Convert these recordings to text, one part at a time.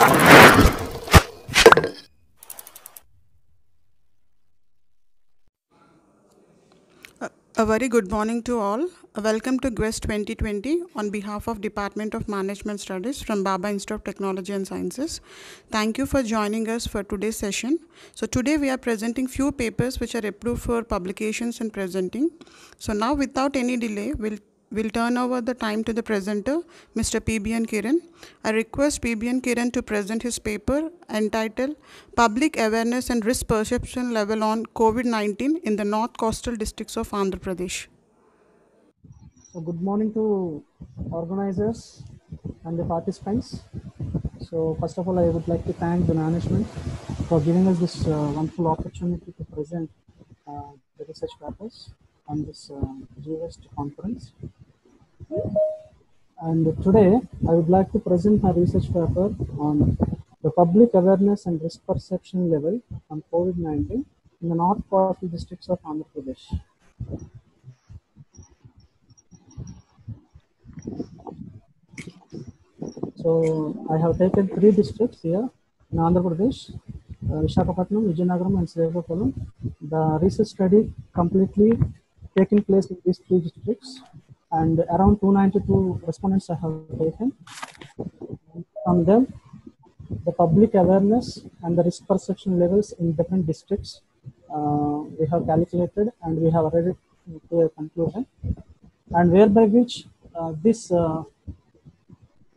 A very good morning to all. Welcome to GWEST 2020 on behalf of Department of Management Studies from Baba Institute of Technology and Sciences. Thank you for joining us for today's session. So today we are presenting few papers which are approved for publications and presenting. So now without any delay, we'll turn over the time to the presenter, Mr. PBN Kiran. I request PBN Kiran to present his paper entitled Public Awareness and Risk Perception Level on COVID-19 in the North Coastal Districts of Andhra Pradesh. So good morning to organizers and the participants. So first of all, I would like to thank the management for giving us this wonderful opportunity to present the research papers on this GWEST conference. And today, I would like to present my research paper on the public awareness and risk perception level on COVID-19 in the North Coastal Districts of Andhra Pradesh. So I have taken 3 districts here in Andhra Pradesh, Visakhapatnam, Vijayanagaram and Srikakulam. The research study completely taken place in these 3 districts, and around 292 respondents I have taken. From them, the public awareness and the risk perception levels in different districts we have calculated, and we have arrived to a conclusion, and whereby which this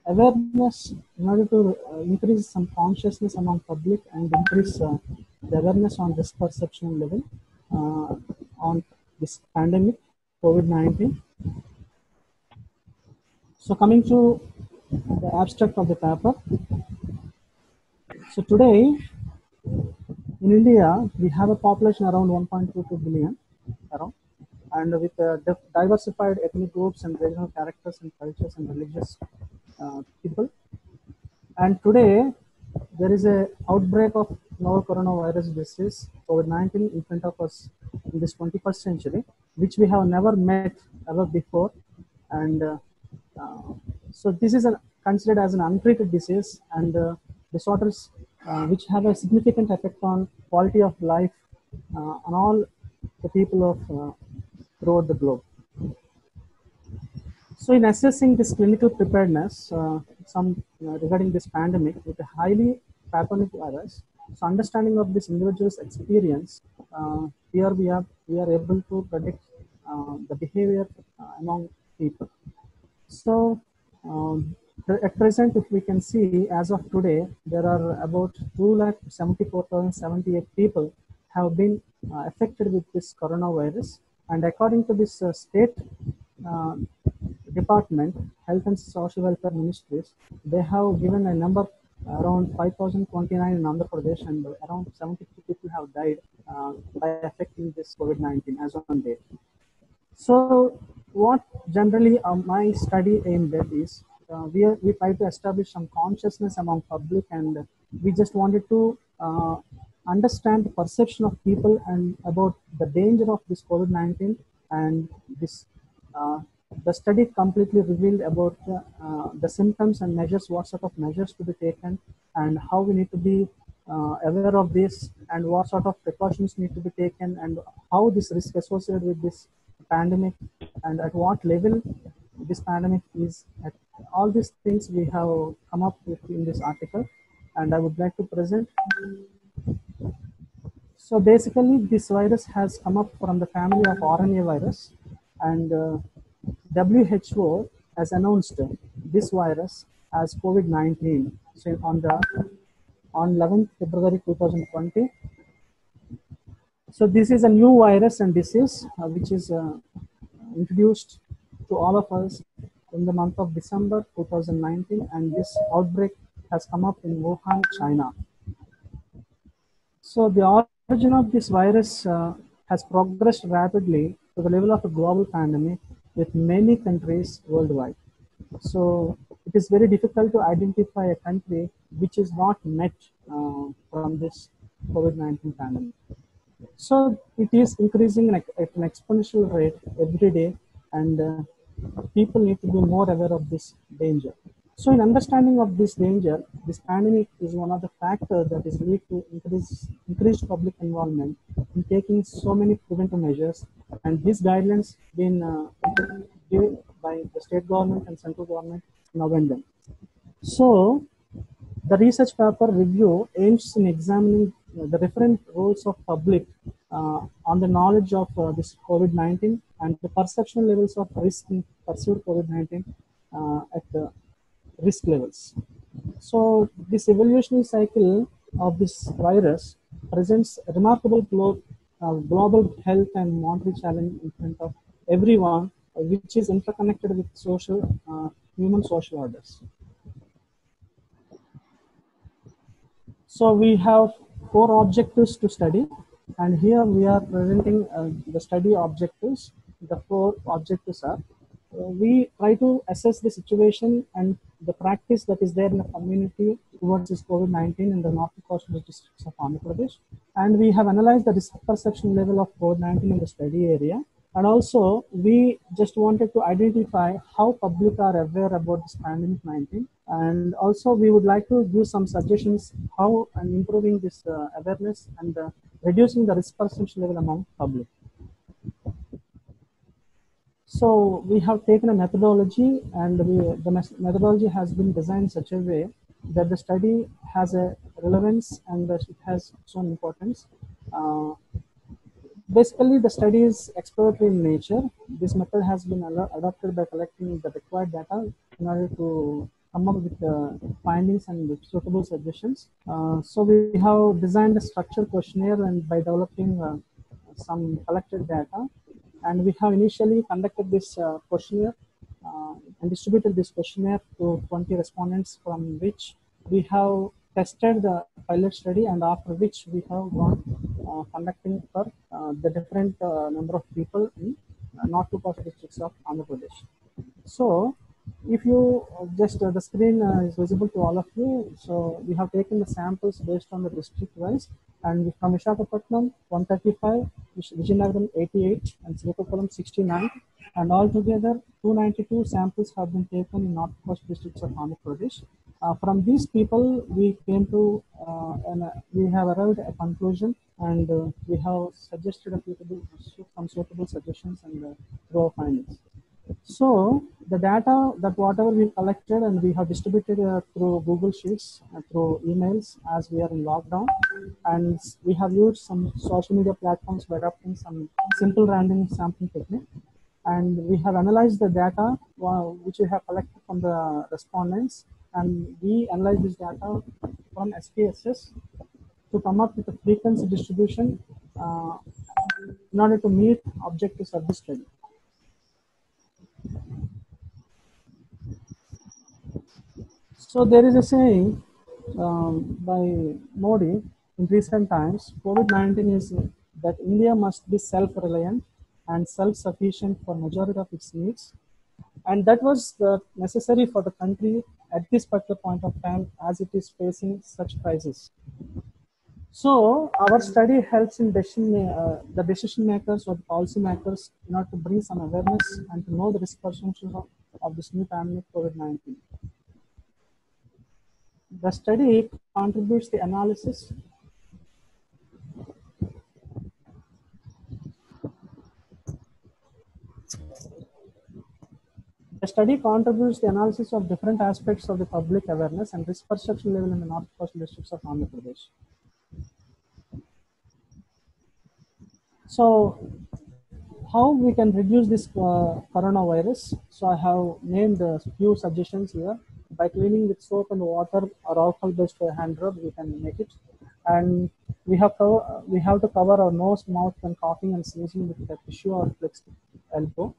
awareness, in order to increase some consciousness among public and increase the awareness on risk perception level on this pandemic COVID-19. So coming to the abstract of the paper. So today in India we have a population around 1.22 billion around, and with diversified ethnic groups and regional characters and cultures and religious people. And today there is a outbreak of novel coronavirus disease COVID-19 in front of us in this 21st century, which we have never met ever before. And so this is considered as an untreated disease, and disorders which have a significant effect on quality of life on all the people of throughout the globe. So in assessing this clinical preparedness, regarding this pandemic with a highly pathogenic virus, so understanding of this individual's experience, here we are able to predict the behavior among people. So at present, if we can see, as of today, there are about 274,078 people have been affected with this coronavirus, and according to this state department, Health and Social Welfare Ministries, they have given a number around 5,029 in Andhra Pradesh, and around 73 people have died by affecting this COVID-19 as on date. So what generally my study aimed at is, we try to establish some consciousness among public, and we just wanted to understand the perception of people and about the danger of this COVID-19, and this the study completely revealed about the symptoms and measures, what sort of measures to be taken, and how we need to be aware of this, and what sort of precautions need to be taken, and how this risk associated with this pandemic, and at what level this pandemic is at. All these things we have come up with in this article, and I would like to present. So basically, this virus has come up from the family of RNA virus, and WHO has announced this virus as COVID-19. So on 11th February 2020. So this is a new virus and disease which is introduced to all of us in the month of December 2019, and this outbreak has come up in Wuhan, China. So the origin of this virus has progressed rapidly to the level of a global pandemic with many countries worldwide. So it is very difficult to identify a country which is not met from this COVID-19 pandemic. So it is increasing at an exponential rate every day, and people need to be more aware of this danger. So in understanding of this danger, this pandemic is one of the factors that is lead to increased public involvement in taking so many preventive measures, and these guidelines been given by the state government and central government in November. So the research paper review aims in examining the different roles of public on the knowledge of this COVID-19 and the perception levels of risk in perceived COVID-19 at the risk levels. So this evolutionary cycle of this virus presents a remarkable global health and monetary challenge in front of everyone, which is interconnected with human social orders. So we have four objectives to study, and here we are presenting the study objectives. The four objectives are we try to assess the situation and the practice that is there in the community towards this COVID-19 in the north coastal districts of Andhra Pradesh, and we have analyzed the risk perception level of COVID-19 in the study area. And also, we just wanted to identify how public are aware about this pandemic 19. And also, we would like to give some suggestions how and improving this awareness and reducing the risk perception level among public. So we have taken a methodology, and the methodology has been designed in such a way that the study has a relevance and it has its own importance. Basically, the study is exploratory in nature. This method has been adopted by collecting the required data in order to come up with findings and suitable suggestions. So we have designed a structured questionnaire and by developing some collected data. And we have initially conducted this questionnaire and distributed this questionnaire to 20 respondents, from which we have tested the pilot study, and after which we have gone conducting for the different number of people in north to coast districts of Andhra Pradesh. So if you just the screen is visible to all of you. So we have taken the samples based on the district wise, and from Visakhapatnam 135, Vijayanagaram 88, and Srikakulam 69, and altogether 292 samples have been taken in north coast districts of Andhra Pradesh. From these people, we came to and we have arrived at a conclusion, and we have suggested some suitable suggestions and through our findings. So the data that whatever we collected and we have distributed through Google Sheets, through emails, as we are in lockdown, and we have used some social media platforms by adopting some simple random sampling technique, and we have analyzed the data which we have collected from the respondents, and we analyze this data from SPSS to come up with a frequency distribution in order to meet objectives of this study. So there is a saying by Modi in recent times, COVID-19 is that India must be self-reliant and self-sufficient for majority of its needs. And that was necessary for the country at this particular point of time as it is facing such crisis. So our study helps in the decision makers or the policy makers in order to bring some awareness and to know the risk perception of this new pandemic COVID-19. The study contributes the analysis. The study contributes the analysis of different aspects of the public awareness and risk perception level in the north coastal districts of Andhra Pradesh. So, how we can reduce this coronavirus? So, I have named a few suggestions here. By cleaning with soap and water or alcohol-based hand rub, we can make it. And we have to cover our nose, mouth when coughing and sneezing with a tissue or flexed elbow.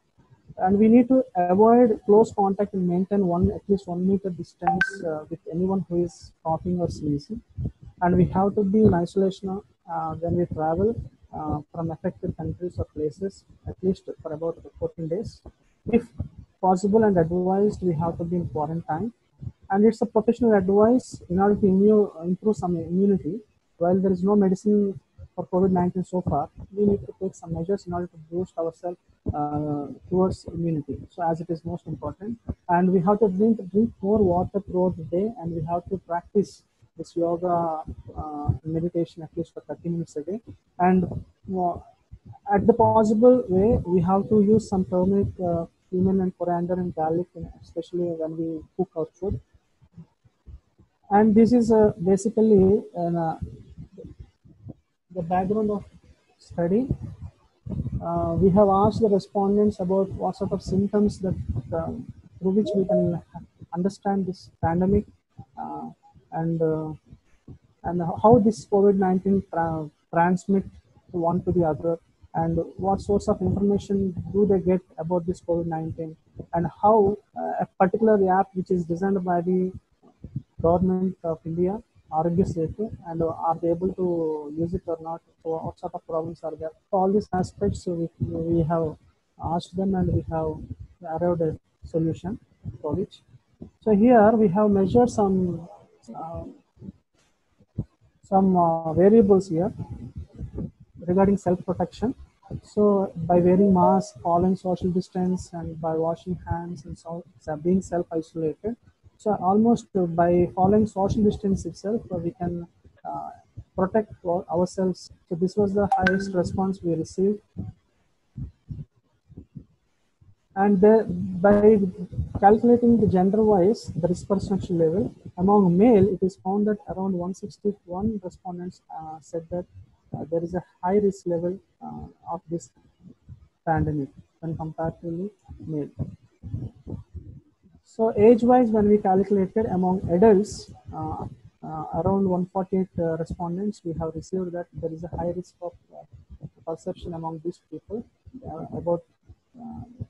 And we need to avoid close contact and maintain at least 1 meter distance with anyone who is coughing or sneezing. And we have to be in isolation when we travel from affected countries or places, at least for about 14 days. If possible and advised, we have to be in quarantine. And it's a professional advice in order to improve some immunity. While there is no medicine for COVID-19 so far, we need to take some measures in order to boost ourselves towards immunity. So as it is most important, and we have to drink more water throughout the day, and we have to practice this yoga meditation at least for 30 minutes a day. And at the possible way, we have to use some turmeric, cumin, and coriander and garlic, especially when we cook our food. And this is basically the background of study. We have asked the respondents about what sort of symptoms that through which we can understand this pandemic, uh, and uh, and how this COVID-19 transmit one to the other, and what source of information do they get about this COVID-19, and how a particular app which is designed by the government of India, Arogya Setu, and are they able to use it or not? So what sort of problems are there? So all these aspects we have asked them, and we have arrived at a solution for which. So here we have measured uh, some variables here regarding self-protection. So by wearing mask, following social distance, and by washing hands, and so being self-isolated. So almost by following social distance itself, we can protect ourselves. So this was the highest response we received. And by calculating the gender-wise, the risk perception level, among male, it is found that around 161 respondents said that there is a high risk level of this pandemic when comparatively male. So age-wise, when we calculated among adults, around 148 respondents, we have received that there is a high risk of perception among these people about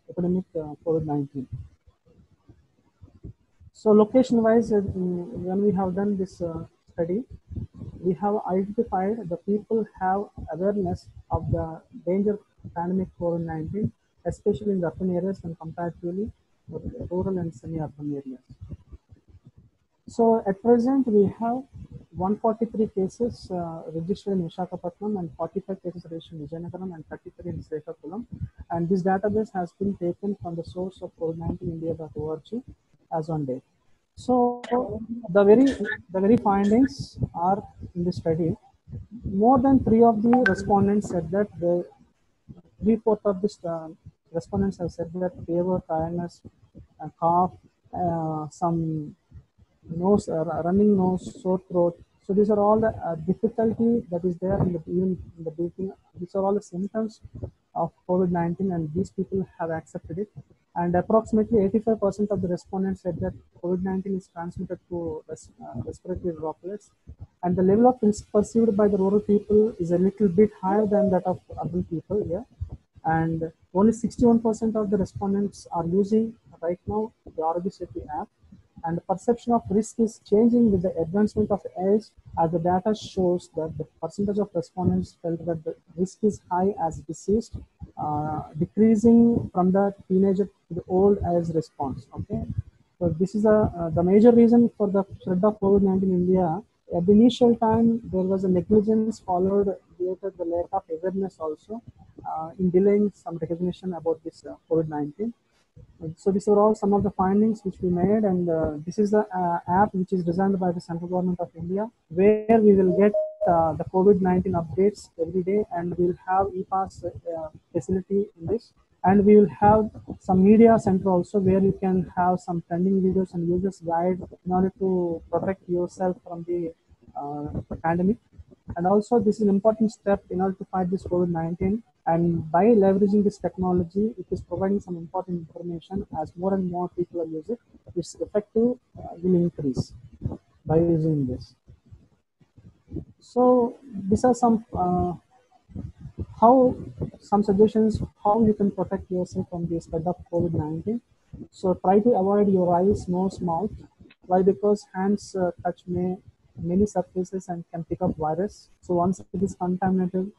epidemic COVID-19. So location-wise, when we have done this study, we have identified the people have awareness of the danger of pandemic COVID-19, especially in the urban areas and comparatively rural and semi-urban areas. So at present, we have 143 cases registered in Visakhapatnam, and 45 cases registered in Vijayanagar, and 33 in Srikakulam. And this database has been taken from the source of COVID-19india.org as on date. So the very findings are in the study. More than 3 of the respondents said that 3/4 of the respondents have said that fever, tiredness, cough, some nose, running nose, sore throat. So these are all the difficulty that is there even in the breathing. These are all the symptoms of COVID-19, and these people have accepted it. And approximately 85% of the respondents said that COVID-19 is transmitted through respiratory droplets. And the level of risk perceived by the rural people is a little bit higher than that of urban people here. And only 61% of the respondents are using right now the Arogya Setu app. And the perception of risk is changing with the advancement of age, as the data shows that the percentage of respondents felt that the risk is high as deceased, decreasing from the teenager to the old as response. Okay, so this is the major reason for the spread of COVID-19 in India. At the initial time, there was a negligence followed later the lack of awareness also in delaying some recognition about this COVID-19. So these are all some of the findings which we made, and this is the app which is designed by the central government of India, where we will get the COVID-19 updates every day, and we will have e-pass facility in this, and we will have some media center also, where you can have some trending videos and users guide in order to protect yourself from the pandemic. And also this is an important step in order to fight this COVID-19. And by leveraging this technology, it is providing some important information. As more and more people use it, its effective will increase by using this. So these are some some suggestions how you can protect yourself from the spread of COVID-19. So try to avoid your eyes, nose, mouth. Why? Because hands touch many surfaces and can pick up virus. So once it is contaminated,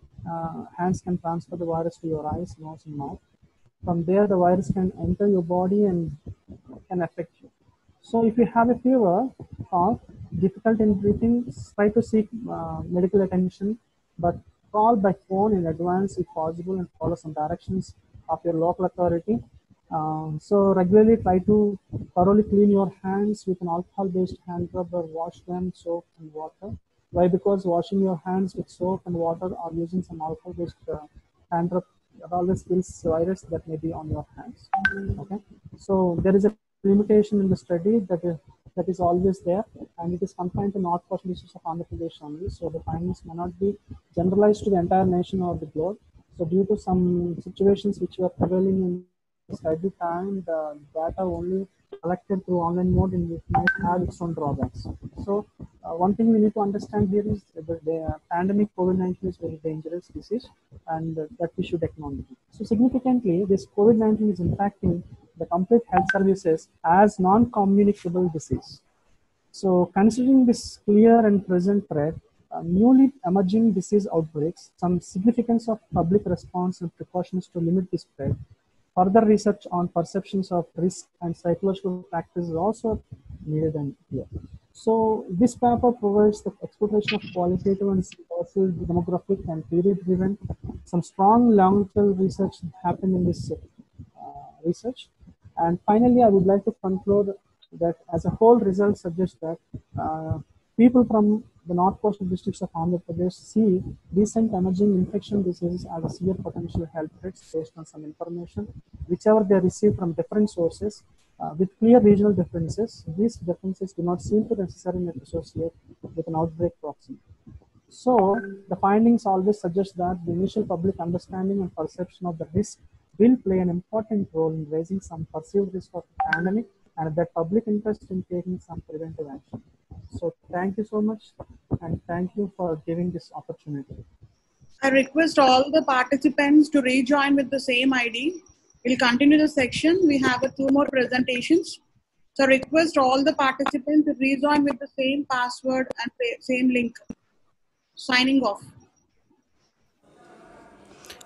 hands can transfer the virus to your eyes, nose, and mouth. From there, the virus can enter your body and can affect you. So if you have a fever, cough, difficulty in breathing, try to seek medical attention. But call by phone in advance if possible and follow some directions of your local authority. So regularly try to thoroughly clean your hands with an alcohol-based hand rub or wash them soap and water. Why? Because washing your hands with soap and water or using some alcohol-based hand rub, it always kills virus that may be on your hands. Okay, so there is a limitation in the study that is always there, and it is confined to north coastal districts of Andhra Pradesh only. So the findings may not be generalized to the entire nation or the globe. So due to some situations which were prevailing in study time, the data only collected through online mode and it might have its own drawbacks. So one thing we need to understand here is that the pandemic COVID-19 is a very dangerous disease and that we should acknowledge. So significantly, this COVID-19 is impacting the complete health services as non-communicable disease. So considering this clear and present threat, newly emerging disease outbreaks, some significance of public response and precautions to limit the spread, further research on perceptions of risk and psychological factors is also needed and here. So this paper provides the exploration of qualitative and social demographic and period-driven, some strong long-term research happened in this research. And finally, I would like to conclude that as a whole result suggests that people from the north coastal districts of Andhra Pradesh see recent emerging infection diseases as a severe potential health threats based on some information, whichever they receive from different sources with clear regional differences. These differences do not seem to necessarily associate with an outbreak proximity. So the findings always suggest that the initial public understanding and perception of the risk will play an important role in raising some perceived risk of the pandemic and that public interest in taking some preventive action. So thank you so much and thank you for giving this opportunity. I request all the participants to rejoin with the same ID. We'll continue the section. We have two more presentations. So request all the participants to rejoin with the same password and same link. Signing off.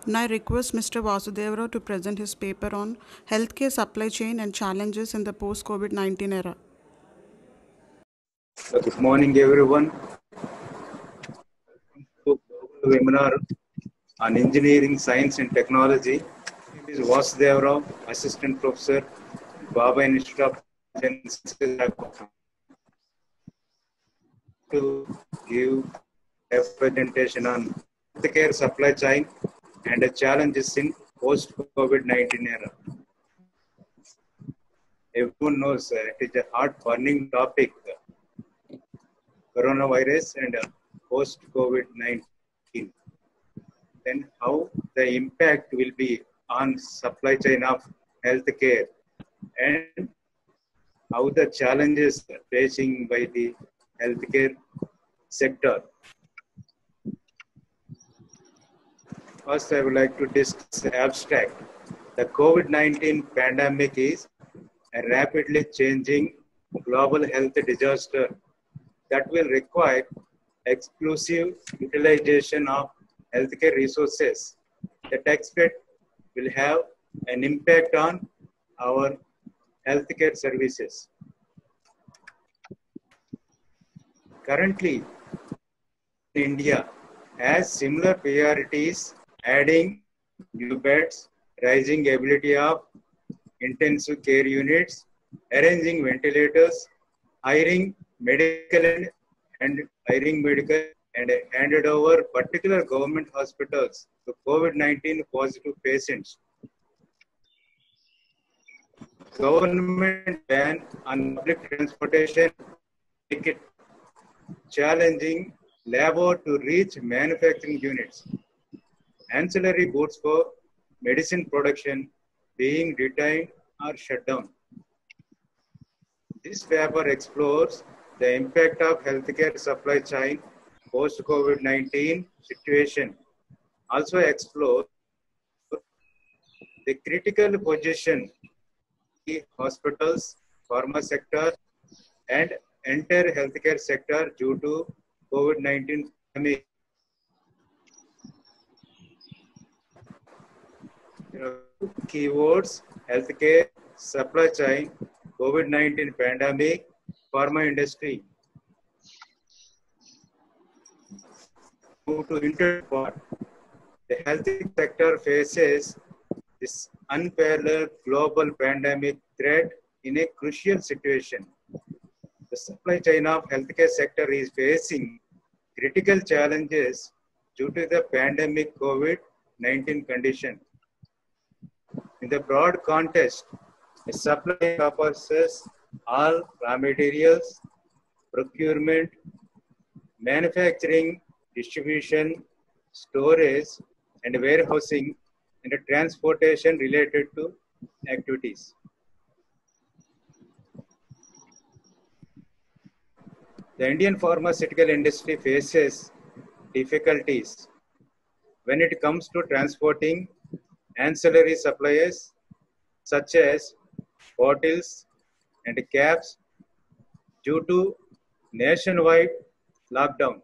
Now I request Mr. Vasudeva Rao to present his paper on healthcare supply chain and challenges in the post-COVID-19 era. Good morning, everyone. To the webinar on engineering, science, and technology. My name is Vasudeva Rao, Assistant Professor, Baba Institute of Sciences. To give a presentation on healthcare supply chain and the challenges in post-COVID-19 era. Everyone knows it is a hot burning topic, coronavirus and post-COVID-19. Then how the impact will be on supply chain of healthcare and how the challenges facing by the healthcare sector. First, I would like to discuss the abstract. The COVID-19 pandemic is a rapidly changing global health disaster that will require exclusive utilization of healthcare resources. The text will have an impact on our healthcare services. Currently, India has similar priorities, adding new beds, rising ability of intensive care units, arranging ventilators, hiring medical and handed over particular government hospitals to COVID-19 positive patients. Government ban on public transportation make it challenging labor to reach manufacturing units. Ancillary goods for medicine production being retained or shut down. This paper explores the impact of healthcare supply chain post-COVID-19 situation. Also explores the critical position the hospitals, pharma sector, and entire healthcare sector due to COVID-19 pandemic. Keywords: healthcare, supply chain, COVID-19 pandemic, pharma industry. move to interesting part. The health sector faces this unparalleled global pandemic threat in a crucial situation. The supply chain of healthcare sector is facing critical challenges due to the pandemic COVID-19 condition. In the broad context, a supply encompasses all raw materials, procurement, manufacturing, distribution, storage, and warehousing, and transportation related to activities. The Indian pharmaceutical industry faces difficulties when it comes to transporting ancillary supplies such as bottles and caps due to nationwide lockdown.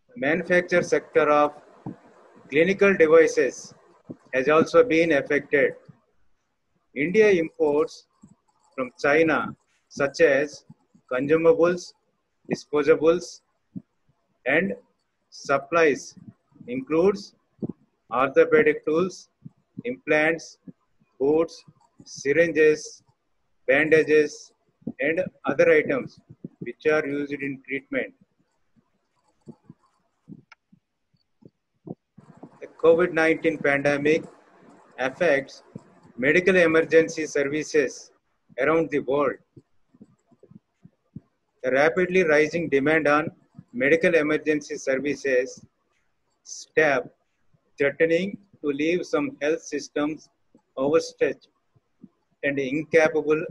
The manufacture sector of clinical devices has also been affected. India imports from China such as consumables, disposables, and supplies includes orthopedic tools, implants, boots, syringes, bandages, and other items which are used in treatment. The COVID-19 pandemic affects medical emergency services around the world. The rapidly rising demand on medical emergency services staff threatening to leave some health systems overstretched and incapable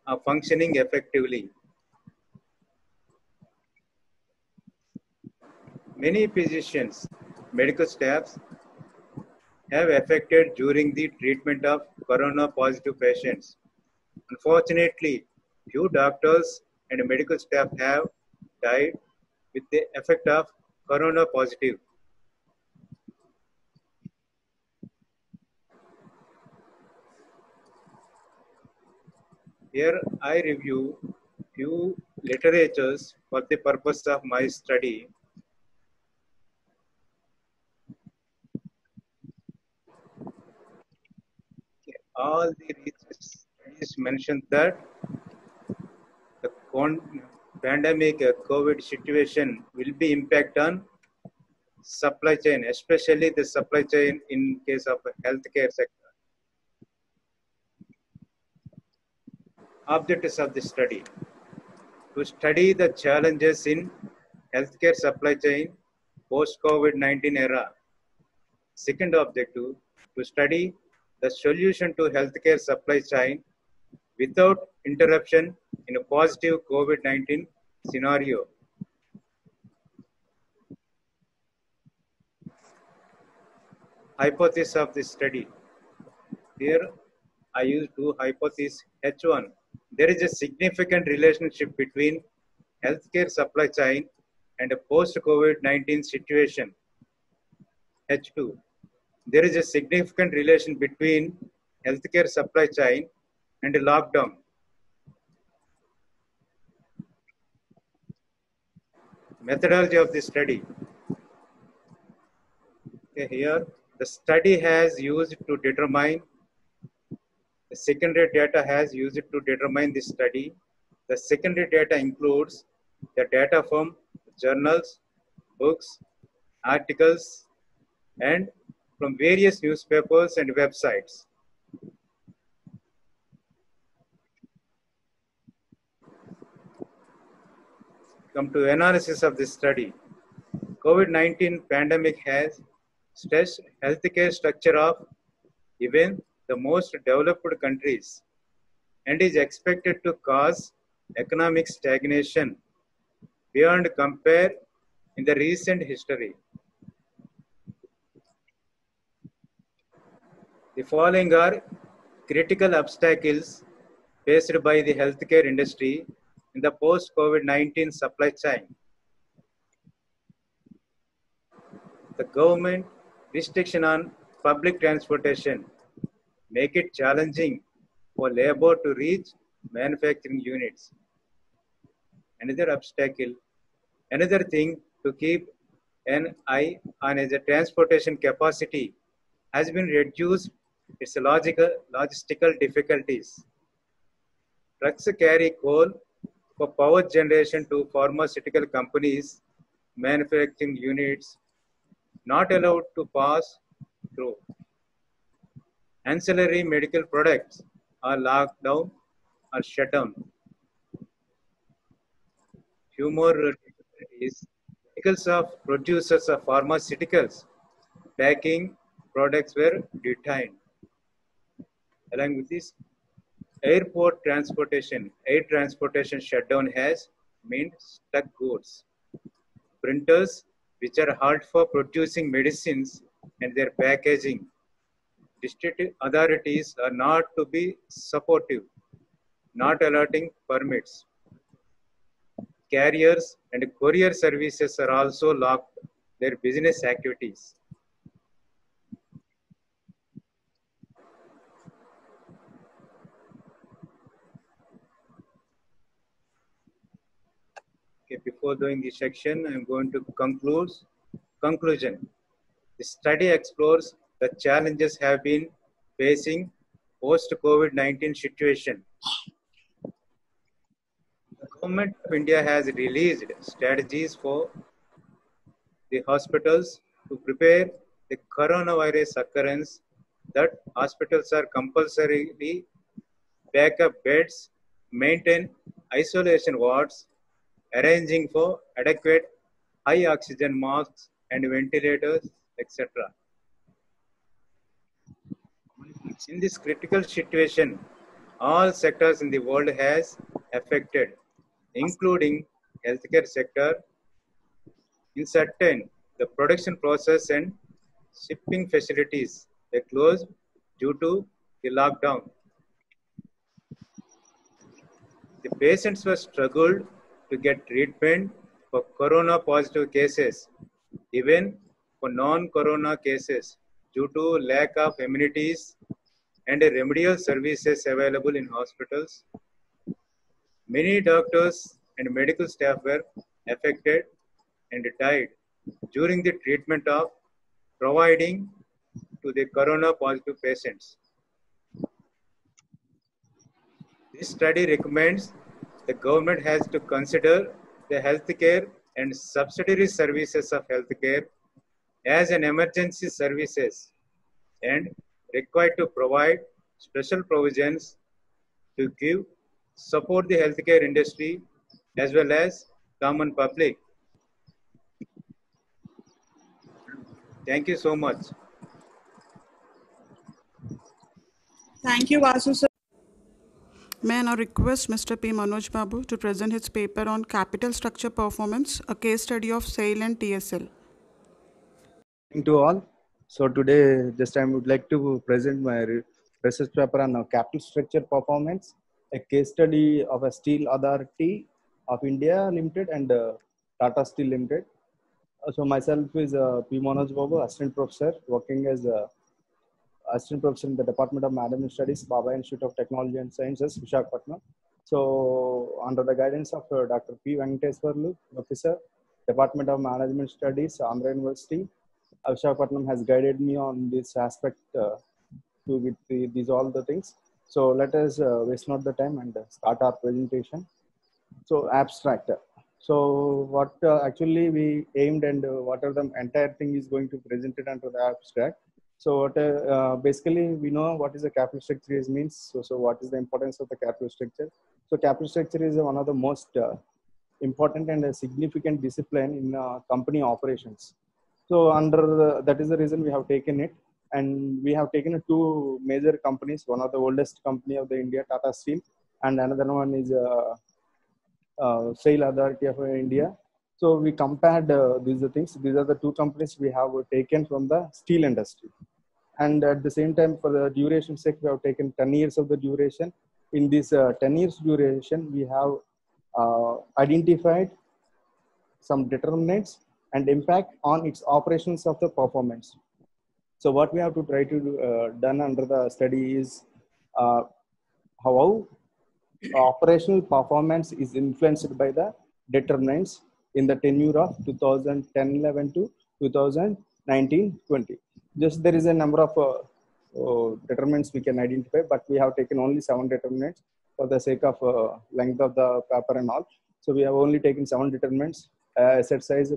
of functioning effectively. Many physicians, medical staffs have affected during the treatment of corona positive patients. Unfortunately, few doctors and medical staff have died with the effect of corona positive. Here I review few literatures for the purpose of my study. All the research studies mention that the pandemic COVID situation will be impact on supply chain, especially the supply chain in case of healthcare sector. Objectives of the study: to study the challenges in healthcare supply chain post COVID-19 era. Second objective, to study the solution to healthcare supply chain without interruption in a positive COVID-19 scenario. Hypothesis of this study. Here I use two hypotheses. H1, there is a significant relationship between healthcare supply chain and a post-COVID-19 situation. H2, there is a significant relation between healthcare supply chain and lockdown. Methodology of the study. Okay, here, the study has used to determine the secondary data has used to determine the study. The secondary data includes the data from journals, books, articles, and from various newspapers and websites. Come to analysis of this study. COVID-19 pandemic has stressed healthcare structure of even the most developed countries and is expected to cause economic stagnation beyond compare in the recent history. The following are critical obstacles faced by the healthcare industry in the post-COVID-19 supply chain. The government restriction on public transportation make it challenging for labor to reach manufacturing units. Another obstacle, Another thing to keep an eye on is the transportation capacity has been reduced. Its logistical difficulties. Trucks carry coal for power generation to pharmaceutical companies, manufacturing units not allowed to pass through. Ancillary medical products are locked down or shut down. Few more difficulties. Vehicles of producers of pharmaceuticals packing products were detained. Along with this, air transportation shutdown has meant stuck goods. Printers, which are hard for producing medicines and their packaging. District authorities are not to be supportive, not allotting permits. Carriers and courier services are also locked their business activities. Okay, before doing this section, I'm going to conclusion. The study explores the challenges have been facing post-COVID-19 situation. The Government of India has released strategies for the hospitals to prepare the coronavirus occurrence that hospitals are compulsorily back up beds, maintain isolation wards, arranging for adequate high oxygen masks and ventilators, etc. In this critical situation, all sectors in the world has affected, including healthcare sector. In certain, the production process and shipping facilities were closed due to the lockdown. The patients were struggled to get treatment for corona positive cases, even for non-corona cases, due to lack of amenities and remedial services available in hospitals. Many doctors and medical staff were affected and died during the treatment of providing to the corona positive patients. This study recommends the government has to consider the healthcare and subsidiary services of healthcare as an emergency services and required to provide special provisions to give support the healthcare industry as well as common public. Thank you so much. Thank you, Vasu sir. May I now request Mr. P. Manoj Babu to present his paper on capital structure performance, a case study of SAIL and TSL. To all. So today, just I would like to present my research paper on capital structure performance, a case study of a Steel Authority of India Limited and Tata Steel Limited. So myself is P. Manoj Babu, assistant professor, working as assistant professor in the Department of Management Studies, Baba Institute of Technology and Sciences, Visakhapatnam. So under the guidance of Dr. P. Venkateswarlu, professor, Department of Management Studies, Andhra University, Visakhapatnam has guided me on this aspect with these all the things. So let us waste not the time and start our presentation. So abstract. So what actually we aimed and what are the entire thing is going to present it under the abstract. So what, basically we know what is a capital structure is means. So what is the importance of the capital structure? So capital structure is one of the most important and significant discipline in company operations. So that is the reason we have taken it, and we have taken two major companies. One of the oldest company of the India, Tata Steel, and another one is SAIL Authority of India. So we compared these things. These are the two companies we have taken from the steel industry, and at the same time, for the duration sake, we have taken 10 years of the duration. In this 10 years duration, we have identified some determinants and impact on its operations of the performance. So what we have to try to do, done under the study is how operational performance is influenced by the determinants in the tenure of 2010-11 to 2019-20. Just there is a number of determinants we can identify, but we have taken only 7 determinants for the sake of length of the paper and all. So we have only taken 7 determinants: asset size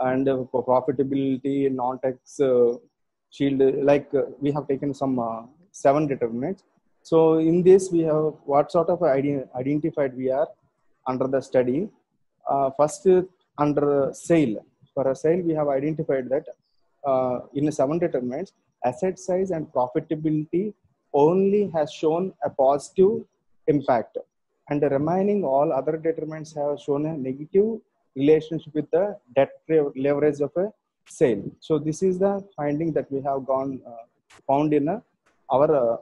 and profitability, non-tax shield. We have taken some 7 determinants. So in this, we have what sort of identified we are under the study. First, under sale. For a sale, we have identified that in 7 determinants, asset size and profitability only has shown a positive impact, and the remaining all other determinants have shown a negative relationship with the debt leverage of a sale. So this is the finding that we have found in our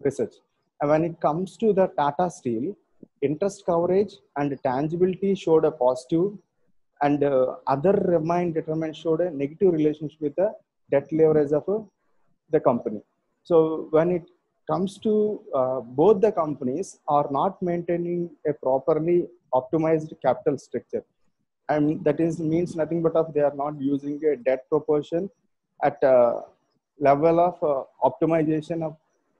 research. And when it comes to the Tata Steel, interest coverage and tangibility showed a positive, and other remaining determinants showed a negative relationship with the debt leverage of the company. So when it comes to both the companies are not maintaining a properly optimized capital structure, and that means nothing but they are not using a debt proportion at a level of optimization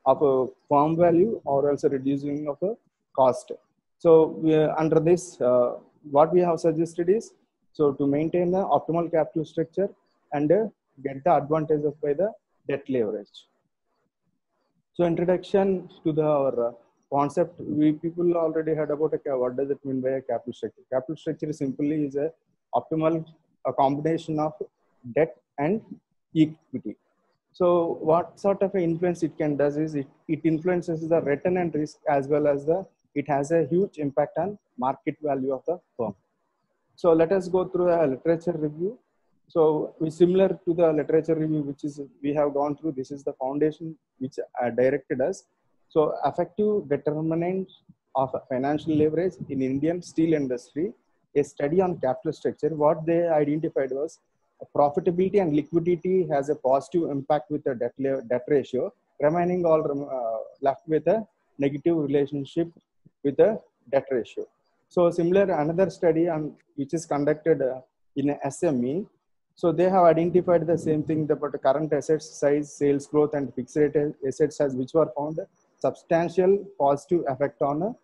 of a firm value, or also reducing of a cost. So under this, what we have suggested is, so to maintain the optimal capital structure and get the advantage of by the debt leverage. So introduction to our concept, people already heard about what does it mean by a capital structure. Capital structure simply is a optimal combination of debt and equity. So what sort of influence it can does is it influences the return and risk, as well as it has a huge impact on market value of the firm. So let us go through a literature review. So similar to the literature review which is we have gone through, this is the foundation which directed us. So effective determinants of financial leverage in Indian steel industry, a study on capital structure. What they identified was profitability and liquidity has a positive impact with the debt ratio, remaining all left with a negative relationship with the debt ratio. So similar another study on which is conducted in a SME. So they have identified the same thing about the current assets size, sales growth, and fixed rate asset size, which were found substantial positive effect on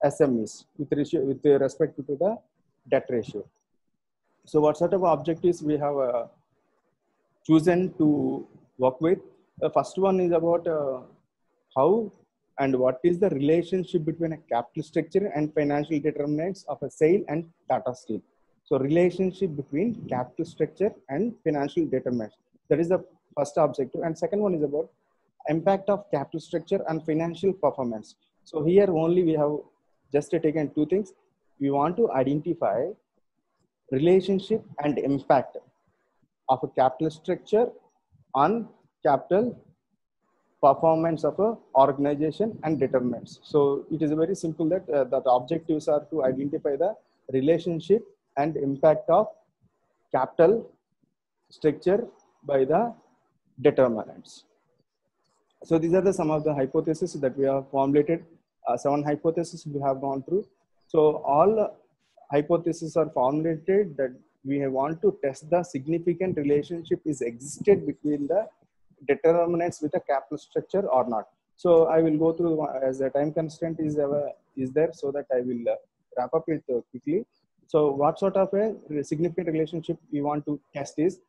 SMEs with respect to the debt ratio. So what sort of objectives we have chosen to work with? The first one is about how and what is the relationship between a capital structure and financial determinants of a SAIL and Tata Steel. So relationship between capital structure and financial determinants. That is the first objective. And second one is about impact of capital structure and financial performance. So here only we have just taken 2 things. We want to identify relationship and impact of a capital structure on capital performance of a organization and determinants. So it is very simple that the objectives are to identify the relationship and impact of capital structure by the determinants. So these are some of the hypotheses that we have formulated. 7 hypotheses we have gone through. So all hypotheses are formulated that we want to test the significant relationship is existed between the determinants with a capital structure or not. So I will go through as a time constraint is there, so that I will wrap up it quickly. So what sort of a significant relationship we want to test is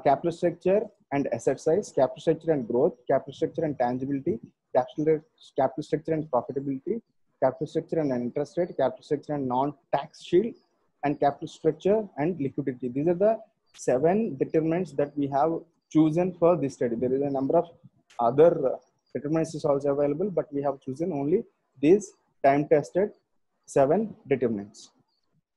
capital structure and asset size, capital structure and growth, capital structure and tangibility, capital structure and profitability, capital structure and interest rate, capital structure and non-tax shield, and capital structure and liquidity. These are the 7 determinants that we have chosen for this study. There is a number of other determinants is also available, but we have chosen only these time-tested 7 determinants.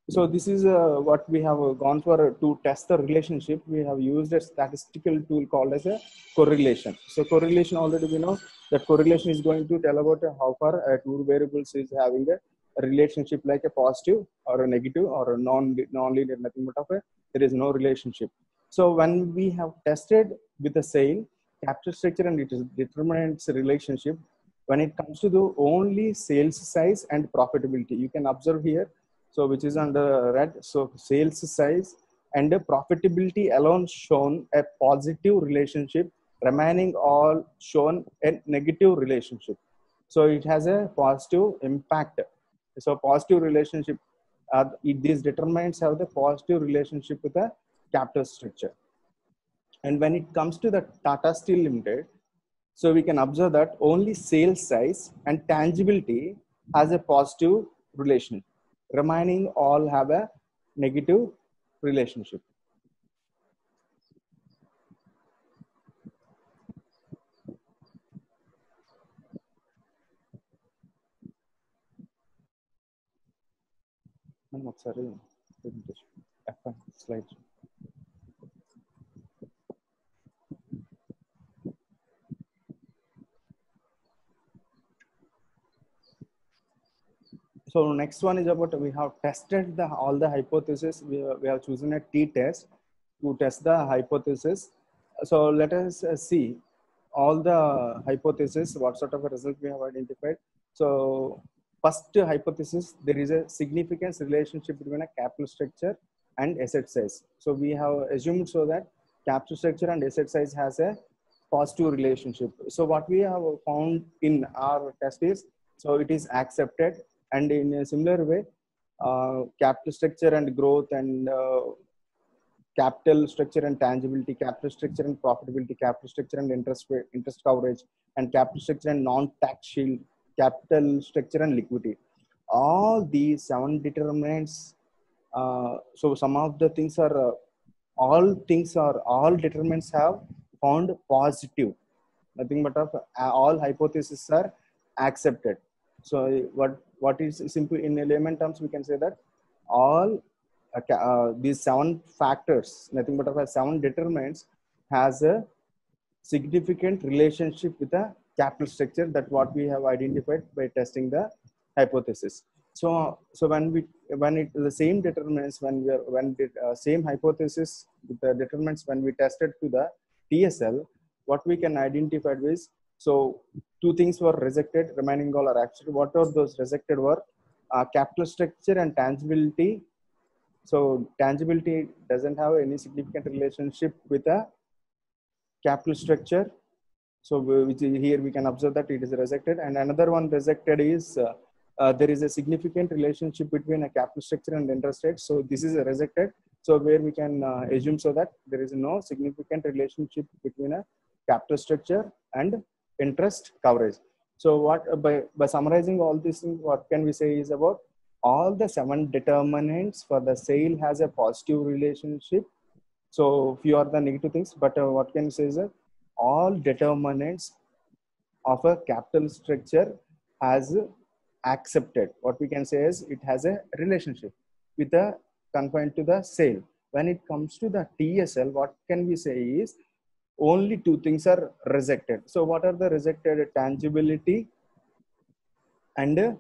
So this is what we have gone for to test the relationship. We have used a statistical tool called as a correlation. So correlation, already we know that correlation is going to tell about how far 2 variables is having a relationship, like a positive or a negative or a non-linear, nothing but there is no relationship. So when we have tested with the SAIL, capital structure and it determinants relationship, when it comes to the only sales size and profitability, you can observe here. So which is under red. So sales size and the profitability alone shown a positive relationship, remaining all shown a negative relationship. So it has a positive impact. So positive relationship, these determinants have the positive relationship with the capital structure. And when it comes to the Tata Steel Limited, so we can observe that only sales size and tangibility has a positive relation. Remaining all have a negative relationship. Sorry, slide. So next one is about, we have tested all the hypotheses. We have chosen a t-test to test the hypothesis. So let us see all the hypotheses, what sort of a result we have identified. So first hypothesis, there is a significant relationship between a capital structure and asset size. So we have assumed so that capital structure and asset size has a positive relationship. So what we have found in our test is, so it is accepted. And in a similar way, capital structure and growth, and capital structure and tangibility, capital structure and profitability, capital structure and interest coverage, and capital structure and non-tax shield, capital structure and liquidity. All these 7 determinants. So some of the things are, all determinants have found positive. Nothing but all hypotheses are accepted. So what is simple in layman terms, we can say that all these 7 factors, nothing but of 7 determinants, has a significant relationship with the capital structure, that what we have identified by testing the hypothesis. So when the same determinants, same hypothesis with the determinants, when we tested to the TSL, what we can identify is, so 2 things were rejected, remaining all are accepted. What are those rejected were capital structure and tangibility. So tangibility doesn't have any significant relationship with a capital structure. So here we can observe that it is rejected. And another one rejected is there is a significant relationship between a capital structure and interest rate. So this is rejected. So where we can assume so that there is no significant relationship between a capital structure and interest coverage. So what by summarizing all these things, what can we say is about all the 7 determinants for the sale has a positive relationship. So few are the negative things, but what can we say is that all determinants of a capital structure has accepted. What we can say is it has a relationship with the confined to the sale. When it comes to the TSL, what can we say is only 2 things are rejected. So what are the rejected? Tangibility and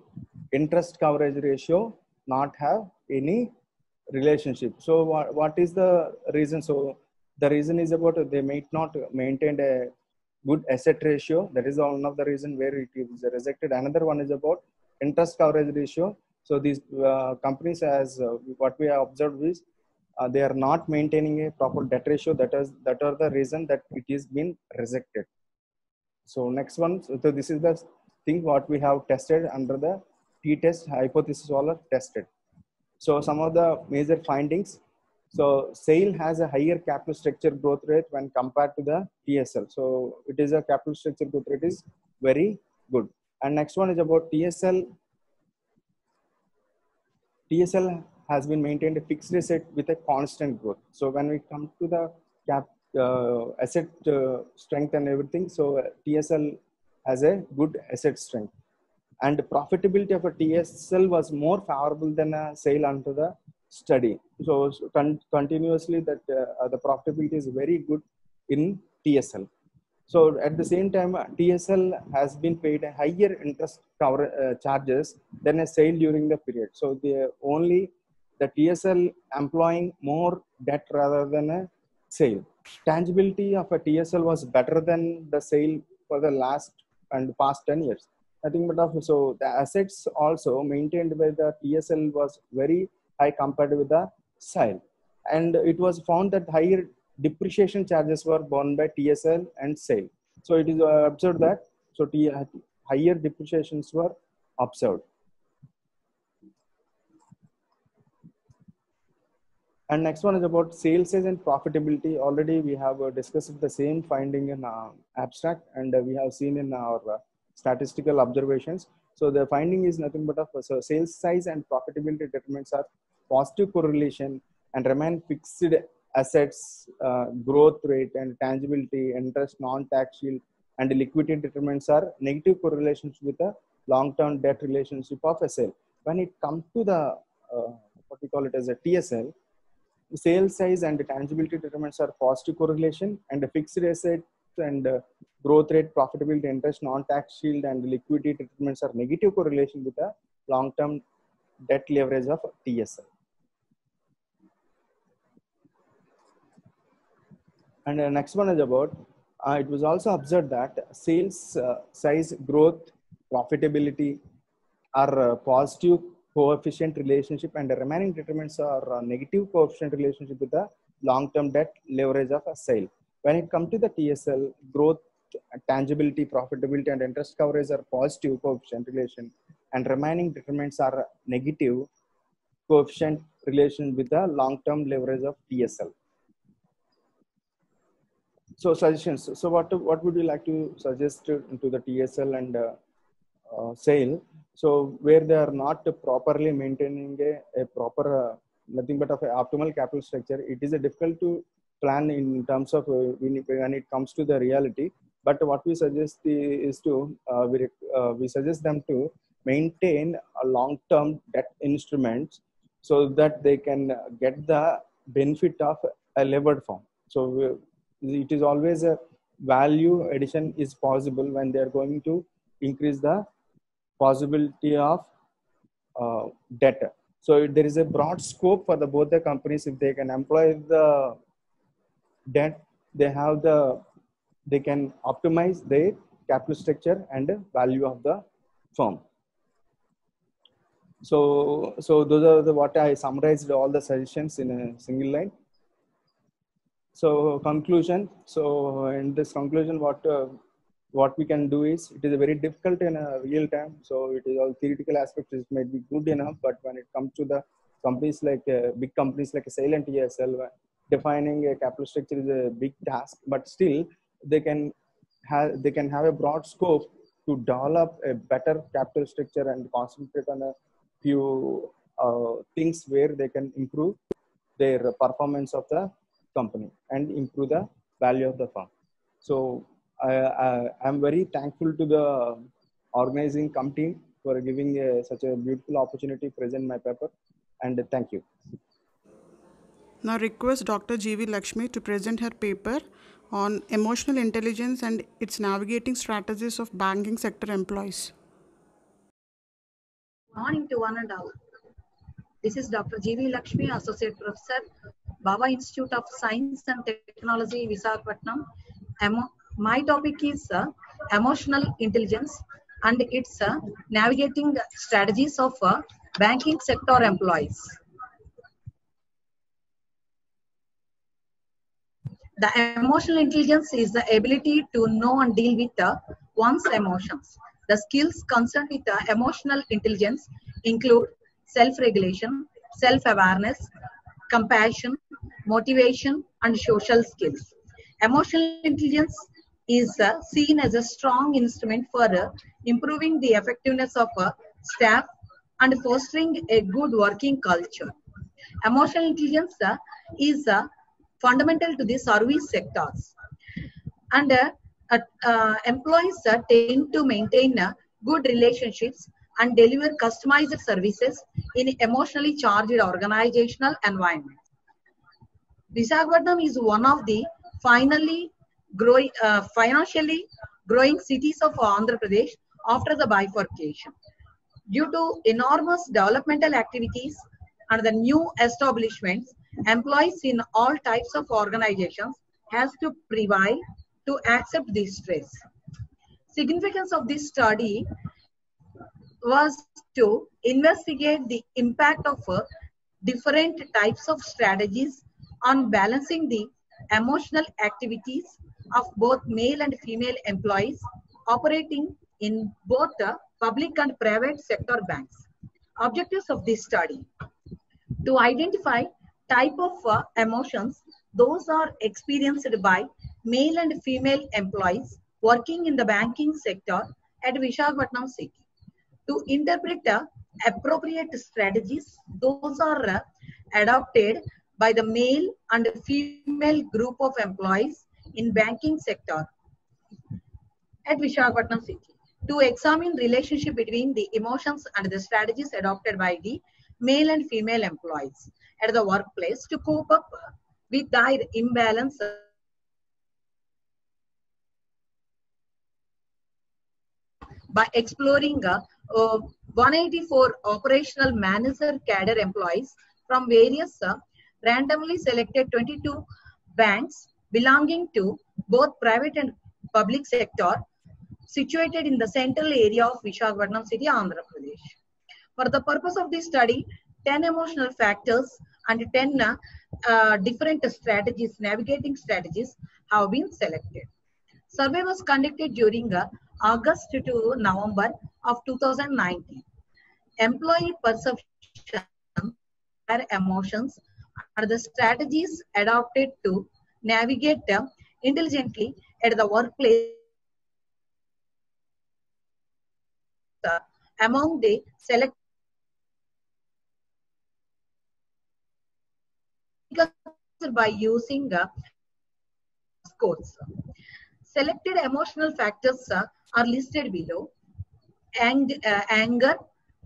interest coverage ratio not have any relationship. So what is the reason? So the reason is about they might not maintain a good asset ratio. That is one of the reason where it is rejected. Another one is about interest coverage ratio. So these companies, as what we have observed is they are not maintaining a proper debt ratio. That are the reason that it is been rejected. So next one. So this is the thing what we have tested under the t-test hypothesis, all are tested. So some of the major findings. So SAIL has a higher capital structure growth rate when compared to the TSL. So it is a capital structure growth rate is very good. And next one is about TSL. TSL has been maintained a fixed asset with a constant growth. So when we come to the asset strength and everything, so TSL has a good asset strength. And profitability of a TSL was more favorable than a SAIL under the study. So continuously that the profitability is very good in TSL. So at the same time, TSL has been paid a higher interest charges than a SAIL during the period. So the TSL employing more debt rather than a SAIL. Tangibility of a TSL was better than the SAIL for the last and past 10 years. nothing but of, so the assets also maintained by the TSL was very high compared with the SAIL. And it was found that higher depreciation charges were borne by TSL and SAIL. So it is observed that higher depreciations were observed. And next one is about sales size and profitability. Already we have discussed the same finding in abstract, and we have seen in our statistical observations. So the finding is nothing but so sales size and profitability determinants are positive correlation and remain fixed assets, growth rate and tangibility, interest, non-tax shield, and liquidity determinants are negative correlations with the long-term debt relationship of a sale. When it comes to the what we call it as a TSL, sales size and tangibility determinants are positive correlation, and the fixed asset and growth rate, profitability, interest, non-tax shield, and liquidity determinants are negative correlation with the long-term debt leverage of TSL. And the next one is about, it was also observed that sales size, growth, profitability are positive coefficient relationship, and the remaining determinants are negative coefficient relationship with the long-term debt leverage of a sale. When it comes to the TSL, growth, tangibility, profitability, and interest coverage are positive coefficient relation, and remaining determinants are negative coefficient relation with the long-term leverage of TSL. So suggestions. So what would you like to suggest to the TSL and SAIL? So where they are not properly maintaining a proper nothing but of an optimal capital structure, it is difficult to plan in terms of when it comes to the reality. But what we suggest is to we suggest them to maintain a long-term debt instruments so that they can get the benefit of a levered form. So it is always a value addition is possible when they are going to increase the possibility of debt. So there is a broad scope for both the companies. If they can employ the debt, they can optimize their capital structure and value of the firm. So those are what I summarized all the suggestions in a single line. So conclusion. So in this conclusion, what we can do is, it is very difficult in a real time. So it is all theoretical aspects. It may be good enough, but when it comes to the companies like big companies like SAIL and TSL, defining a capital structure is a big task. But still, they can have a broad scope to develop a better capital structure and concentrate on a few things where they can improve their performance of the company and improve the value of the firm. So I'm very thankful to the organizing committee for giving such a beautiful opportunity to present my paper, and thank you. Now request Dr. G.V. Lakshmi to present her paper on emotional intelligence and its navigating strategies of banking sector employees. Good morning to one and all. This is Dr. G.V. Lakshmi, Associate Professor, Baba Institute of Science and Technology, Visakhapatnam. My topic is emotional intelligence and its navigating strategies of banking sector employees. The emotional intelligence is the ability to know and deal with one's emotions. The skills concerned with emotional intelligence include self-regulation, self-awareness, compassion, motivation, and social skills. Emotional intelligence is seen as a strong instrument for improving the effectiveness of staff and fostering a good working culture. Emotional intelligence is fundamental to the service sectors, and employees tend to maintain good relationships and deliver customized services in emotionally charged organizational environments. Visakhapatnam is one of the financially growing cities of Andhra Pradesh after the bifurcation. Due to enormous developmental activities and the new establishments, employees in all types of organizations has to prevail to accept this stress. Significance of this study was to investigate the impact of different types of strategies on balancing the emotional activities of both male and female employees operating in both public and private sector banks. Objectives of this study: to identify type of emotions those are experienced by male and female employees working in the banking sector at Visakhapatnam city. To interpret appropriate strategies those are adopted by the male and female group of employees in banking sector at Visakhapatnam city. To examine relationship between the emotions and the strategies adopted by the male and female employees at the workplace to cope up with their imbalance by exploring 184 operational manager cadre employees from various randomly selected 22 banks belonging to both private and public sector situated in the central area of Visakhapatnam city, Andhra Pradesh. For the purpose of this study, 10 emotional factors and 10 different strategies, navigating strategies have been selected. Survey was conducted during August to November of 2019. Employee perception and emotions are the strategies adopted to navigate intelligently at the workplace among the selected by using scores. Selected emotional factors are listed below: anger,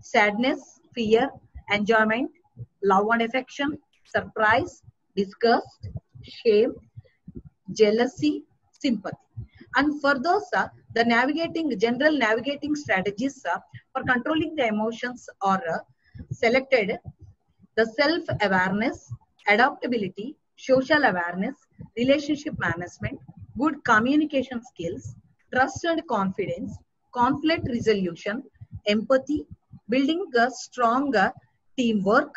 sadness, fear, enjoyment, love and affection, surprise, disgust, shame, jealousy, sympathy. And for those, the general navigating strategies for controlling the emotions are selected: the self-awareness, adaptability, social awareness, relationship management, good communication skills, trust and confidence, conflict resolution, empathy, building a stronger teamwork,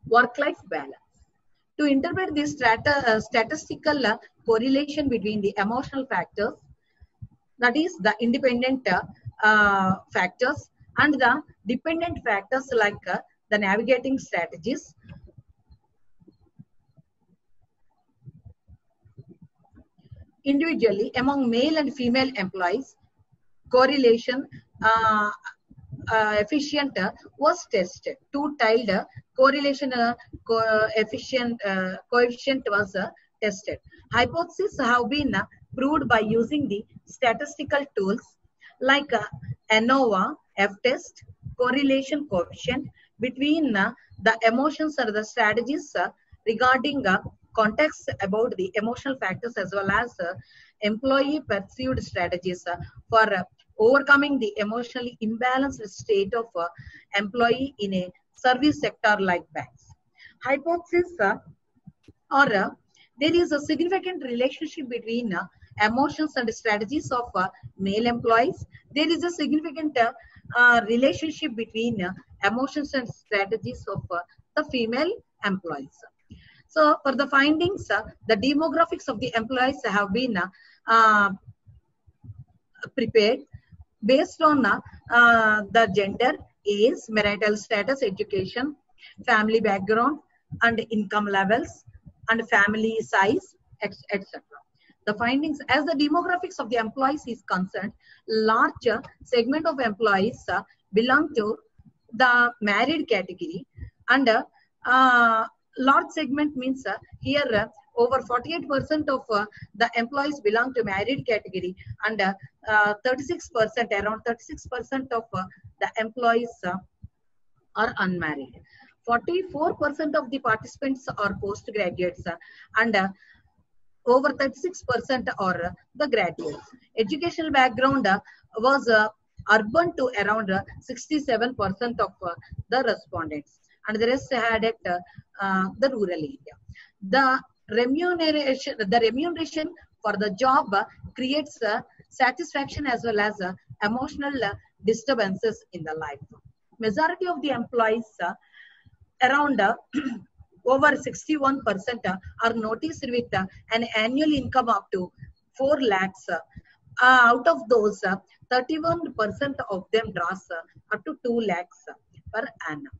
work-life balance. To interpret this statistical correlation between the emotional factors, that is the independent factors, and the dependent factors like the navigating strategies, individually among male and female employees, correlation efficient was tested. Two-tiled correlation coefficient was tested. Hypotheses have been proved by using the statistical tools like ANOVA, F-test, correlation coefficient between the emotions or the strategies regarding context about the emotional factors, as well as employee perceived strategies for overcoming the emotionally imbalanced state of employee in a service sector like banks. Hypothesis or there is a significant relationship between emotions and strategies of male employees. There is a significant relationship between emotions and strategies of the female employees. So for the findings, the demographics of the employees have been prepared based on the gender, age, marital status, education, family background, and income levels, and family size, etc. The findings: as the demographics of the employees is concerned, larger segment of employees belong to the married category, and large segment means here over 48% of the employees belong to married category, and 36%, around 36% of the employees are unmarried. 44% of the participants are postgraduates, and over 36% are the graduates. Educational background was urban to around 67% of the respondents, and the rest had at the rural area. The remuneration for the job creates satisfaction as well as emotional disturbances in the life. Majority of the employees, around over 61%, are noticed with an annual income up to 4 lakhs. Out of those, 31% of them draws up to 2 lakhs per annum.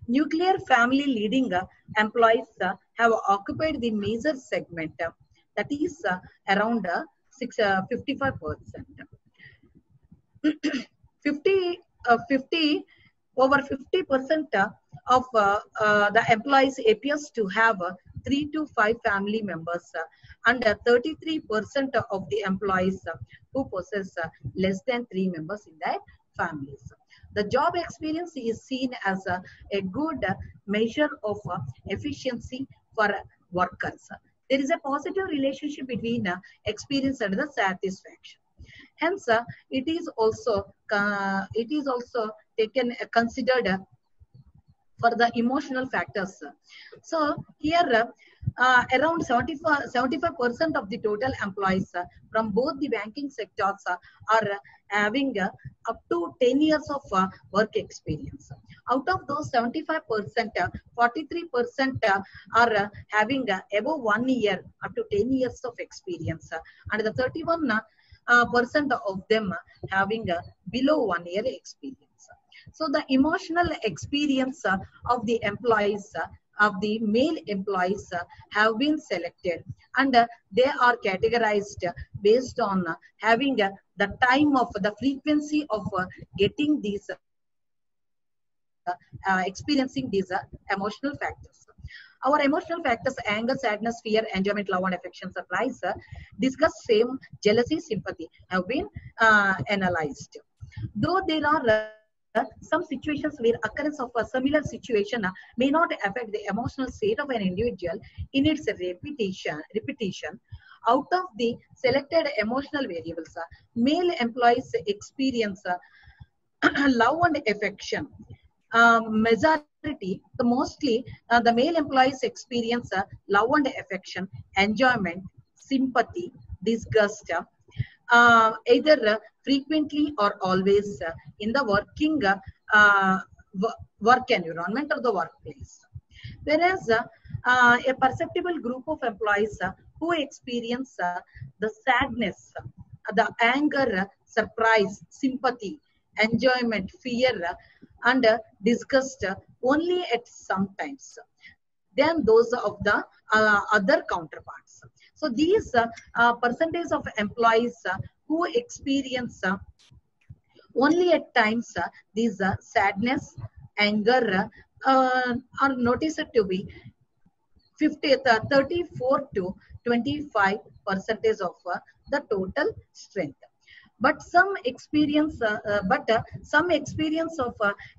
Nuclear family leading employees have occupied the major segment, that is around 55%. 50% of the employees appears to have 3 to 5 family members, and 33% of the employees who possess less than 3 members in their families. The job experience is seen as a good measure of efficiency for workers. There is a positive relationship between experience and the satisfaction. Hence, it is also considered for the emotional factors. So here, around 75% of the total employees from both the banking sectors are having up to 10 years of work experience. Out of those 75%, 43% are having above 1 year up to 10 years of experience, and the 31% of them having below 1 year experience. So the emotional experience of the employees, of the male employees, have been selected, and they are categorized based on having the time of the frequency of getting these experiencing these emotional factors. Our emotional factors: anger, sadness, fear, enjoyment, love, and affection, surprise, disgust, shame, jealousy, sympathy, have been analyzed. Though there are some situations where occurrence of a similar situation may not affect the emotional state of an individual in its repetition. Out of the selected emotional variables, male employees experience love and affection. Mostly, the male employees experience love and affection, enjoyment, sympathy, disgust, either frequently or always in the working work environment or the workplace. Whereas a perceptible group of employees who experience the sadness, the anger, surprise, sympathy, enjoyment, fear, and disgust only at some times than those of the other counterparts. So these percentage of employees who experience only at times these sadness, anger are noticed to be 34 to 25% of the total strength. But some experience of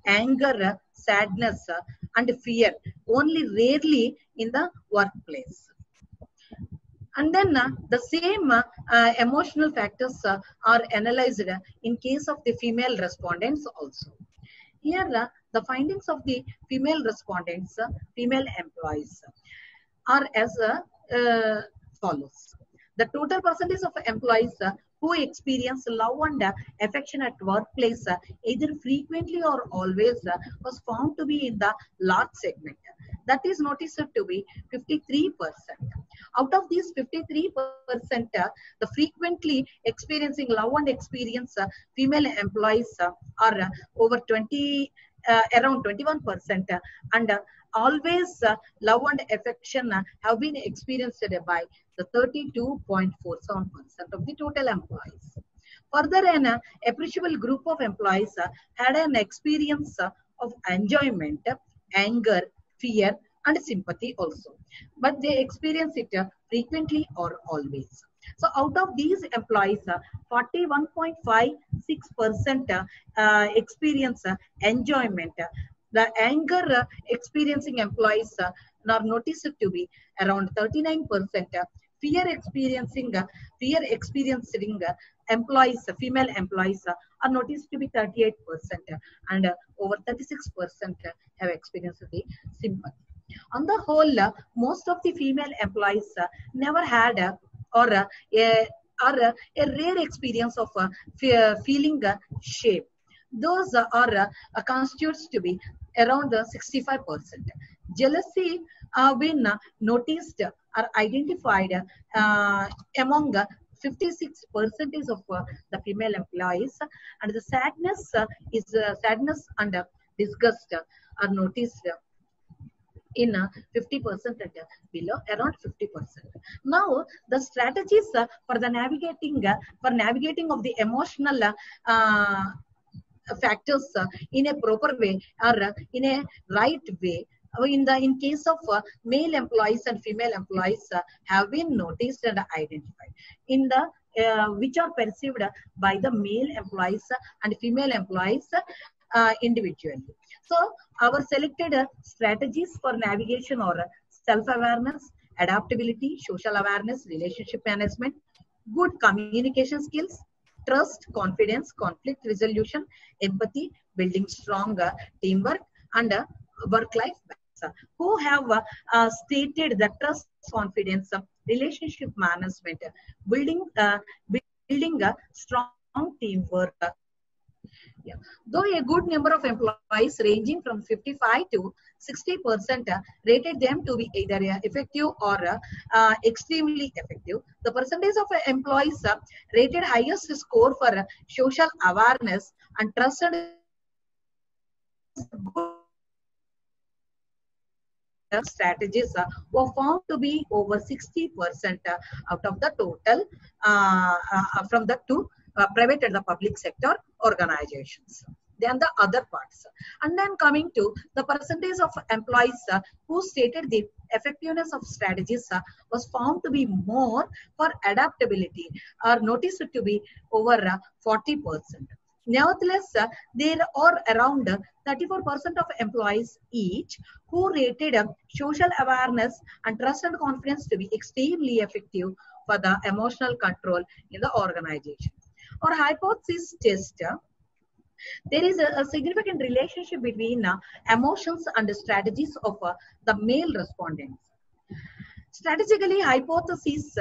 anger, sadness, and fear only rarely in the workplace. And then the same emotional factors are analyzed in case of the female respondents also. Here, the findings of the female respondents, female employees, are as follows. The total percentage of employees who experience love and affection at workplace, either frequently or always, was found to be in the large segment. That is noticed to be 53%. Out of these 53%, the frequently experiencing love and experience female employees are over around 21%, and always love and affection have been experienced by the 32.47% of the total employees. Further, an appreciable group of employees had an experience of enjoyment, anger, fear, and sympathy also, but they experience it frequently or always. So out of these employees, 41.56% experience enjoyment. The anger experiencing employees are noticed to be around 39%. Fear experiencing employees, female employees, are noticed to be 38%, and over 36% have experienced the sympathy. On the whole, most of the female employees never had a rare experience of feeling shame. Those are constitutes to be around 65%. Jealousy been noticed or identified among 56% of the female employees, and the sadness is sadness and disgust are noticed in 50% and below, around 50%. Now the strategies for the navigating of the emotional factors in a proper way or in a right way in case of male employees and female employees have been noticed and identified in the which are perceived by the male employees and female employees individually. So our selected strategies for navigation are self-awareness, adaptability, social awareness, relationship management, good communication skills, trust, confidence, conflict resolution, empathy, building stronger teamwork, and work-life balance. Who have stated the trust, confidence, relationship management, building a strong teamwork. Yeah. Though a good number of employees ranging from 55 to 60% rated them to be either effective or extremely effective, the percentage of employees rated highest score for social awareness and trust and strategies were found to be over 60% out of the total from the two private and the public sector organizations. Then the other parts. And then coming to the percentage of employees who stated the effectiveness of strategies was found to be more for adaptability or noticed to be over 40%. Nevertheless, there are around 34% of employees each who rated social awareness and trust and confidence to be extremely effective for the emotional control in the organization. Or hypothesis test, there is a significant relationship between emotions and the strategies of the male respondents. Strategically, hypothesis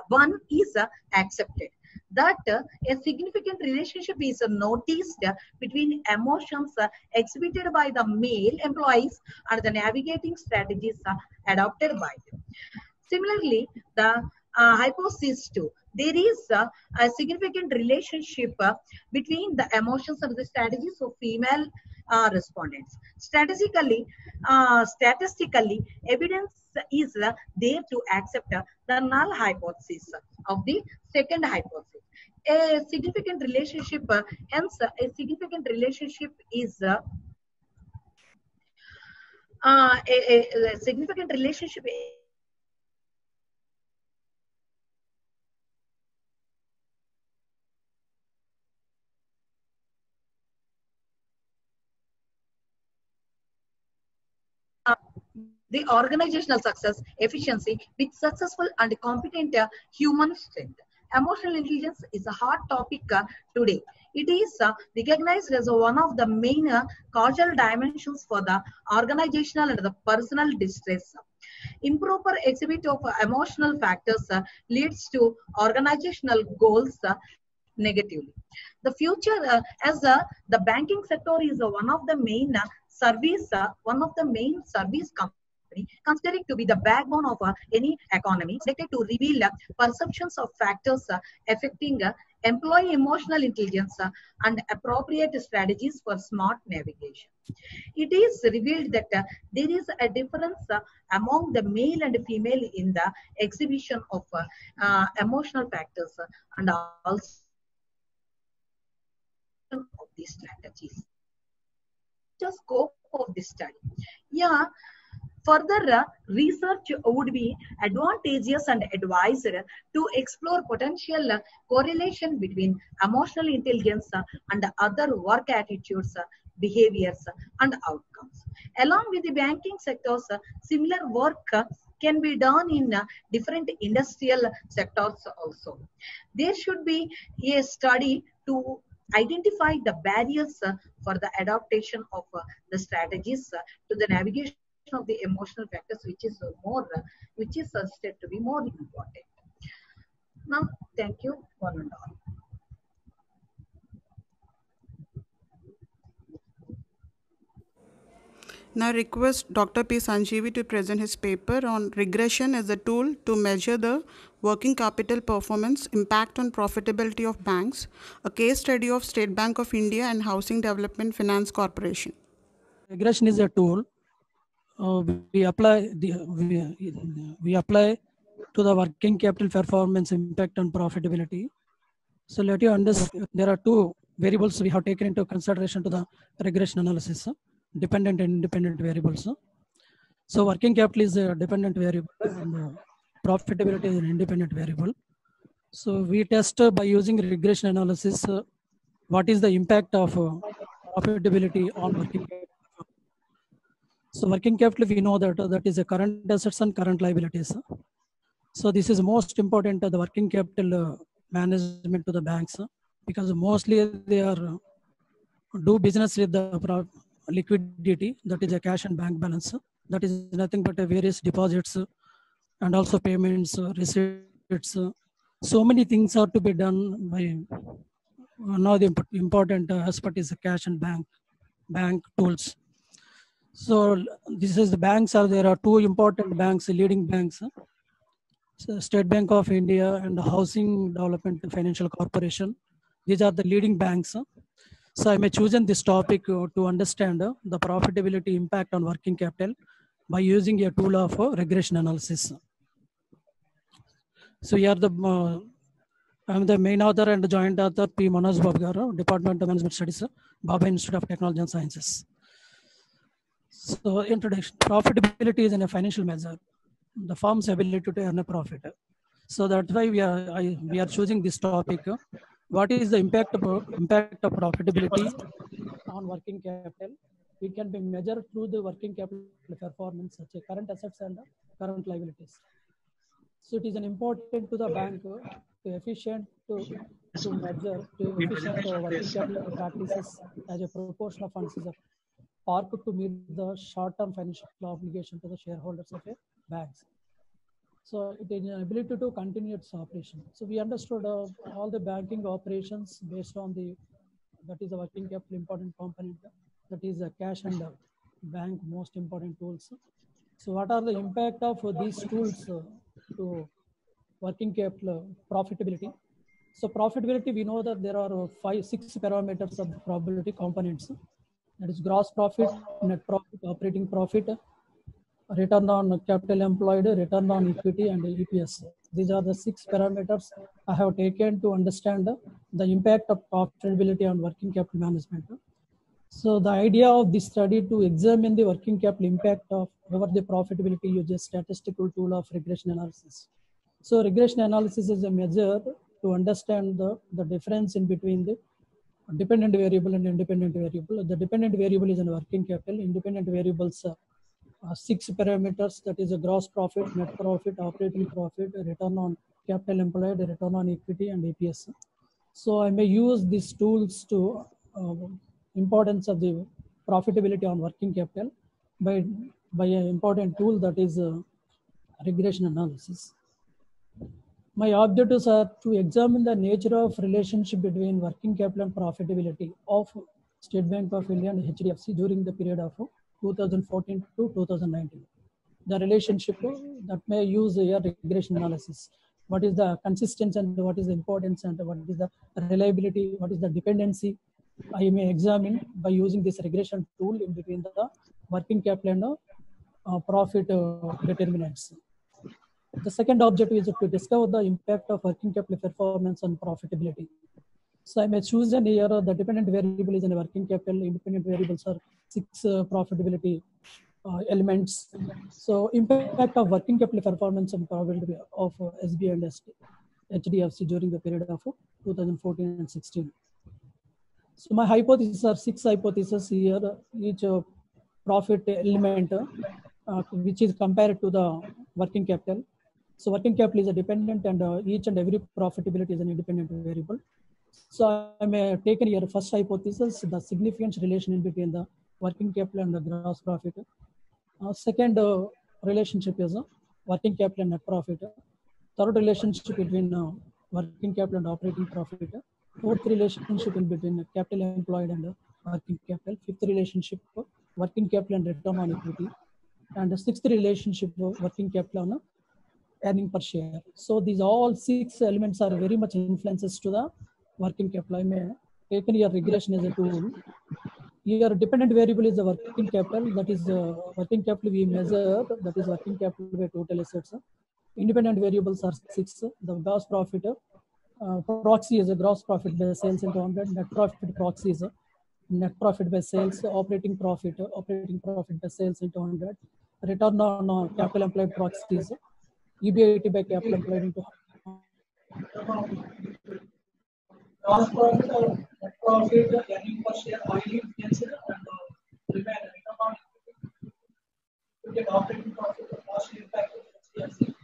one is accepted that a significant relationship is noticed between emotions exhibited by the male employees and the navigating strategies adopted by them. Similarly, the hypothesis 2, there is a significant relationship between the emotions and the strategies of female respondents. Statistically, evidence is there to accept the null hypothesis of the second hypothesis. A significant relationship, hence a significant relationship is a significant relationship the organizational success, efficiency with successful and competent human strength. Emotional intelligence is a hot topic today. It is recognized as one of the main causal dimensions for the organizational and the personal distress. Improper exhibit of emotional factors leads to organizational goals negatively. The future, as the banking sector is one of the main service companies considered to be the backbone of any economy, expected to reveal perceptions of factors affecting employee emotional intelligence and appropriate strategies for smart navigation. It is revealed that there is a difference among the male and female in the exhibition of emotional factors and also of these strategies. The scope of this study. Yeah. Further research would be advantageous and advised to explore potential correlation between emotional intelligence and other work attitudes, behaviors, and outcomes. Along with the banking sectors, similar work can be done in different industrial sectors also. There should be a study to identify the barriers for the adaptation of the strategies to the navigation of the emotional factors, which is said to be more important. Now, thank you, one and all. Now request Dr. P. Sanjeevi to present his paper on regression as a tool to measure the working capital performance impact on profitability of banks, a case study of State Bank of India and Housing Development Finance Corporation. Regression is a tool we apply to the working capital performance impact on profitability. So let you understand there are two variables we have taken into consideration to the regression analysis, dependent and independent variables. So working capital is a dependent variable and profitability is an independent variable. So we test by using regression analysis what is the impact of profitability on working capital. So working capital, we know that that is a current assets and current liabilities. So this is most important to the working capital management to the banks because mostly they are do business with the liquidity, that is a cash and bank balance. That is nothing but various deposits and also payments, receipts. So many things are to be done by now the important aspect is the cash and bank tools. So this is the banks there are two important banks, leading banks, so State Bank of India and Housing Development Financial Corporation. These are the leading banks. So I may chosen this topic to understand the profitability impact on working capital by using a tool of regression analysis. So here I'm the main author and joint author P. Manoj Babu Garu, Department of Management Studies, Bhabha Institute of Technology and Sciences. So introduction, profitability is in a financial measure, the firm's ability to earn a profit. So that's why we are choosing this topic. What is the impact of profitability on working capital? It can be measured through the working capital performance, such as current assets and current liabilities. So it is an important to the bank to efficient to measure to efficient working capital practices as a proportion of funds is parked to meet the short-term financial obligation to the shareholders of a banks. So it is an ability to continue its operation. So we understood all the banking operations based on that is a working capital important component, that is a cash and bank most important tools. So what are the impact of these tools to working capital profitability? So profitability, we know that there are 5-6 parameters of profitability components. That is gross profit, net profit, operating profit, return on capital employed, return on equity, and EPS. These are the 6 parameters I have taken to understand the impact of profitability on working capital management. So the idea of this study to examine the working capital impact of over the profitability uses statistical tool of regression analysis. So regression analysis is a measure to understand the difference in between the dependent variable and independent variable. The dependent variable is in working capital. Independent variables 6 parameters, that is a gross profit, net profit, operating profit, return on capital employed, return on equity, and EPS. So I may use these tools to importance of the profitability on working capital by an important tool, that is regression analysis. My objectives are to examine the nature of relationship between working capital and profitability of State Bank of India and HDFC during the period of 2014 to 2019. The relationship that may use a regression analysis. What is the consistency and what is the importance and what is the reliability, what is the dependency, I may examine by using this regression tool in between the working capital and profit determinants. The second objective is to discover the impact of working capital performance on profitability. So I may choose an here the dependent variable is in a working capital, independent variables are 6 profitability elements. So impact of working capital performance and profitability of SBI and HDFC during the period of 2014 and 16. So my hypotheses are 6 hypotheses here, each profit element which is compared to the working capital. So working capital is a dependent and each and every profitability is an independent variable. So I may take here first hypothesis, the significant relation in between the working capital and the gross profit. Second relationship is working capital and net profit. Third relationship between working capital and operating profit. Fourth relationship in between capital employed and working capital. Fifth relationship working capital and return on equity. And the sixth relationship, working capital on earning per share. So these all 6 elements are very much influences to the working capital. I may taken your regression as a tool. Your dependent variable is the working capital. That is working capital we measure. That is working capital by total assets. Independent variables are 6. The gross profit proxy is a gross profit by sales into 100. Net profit proxy is net profit by sales. Operating profit by sales into 100. Return on capital employed proxy is EBIT by capital employed into gross profit or net profit, earning per share, highly influenced, and return on equity. To get operating profit, the cost impact of HDFC.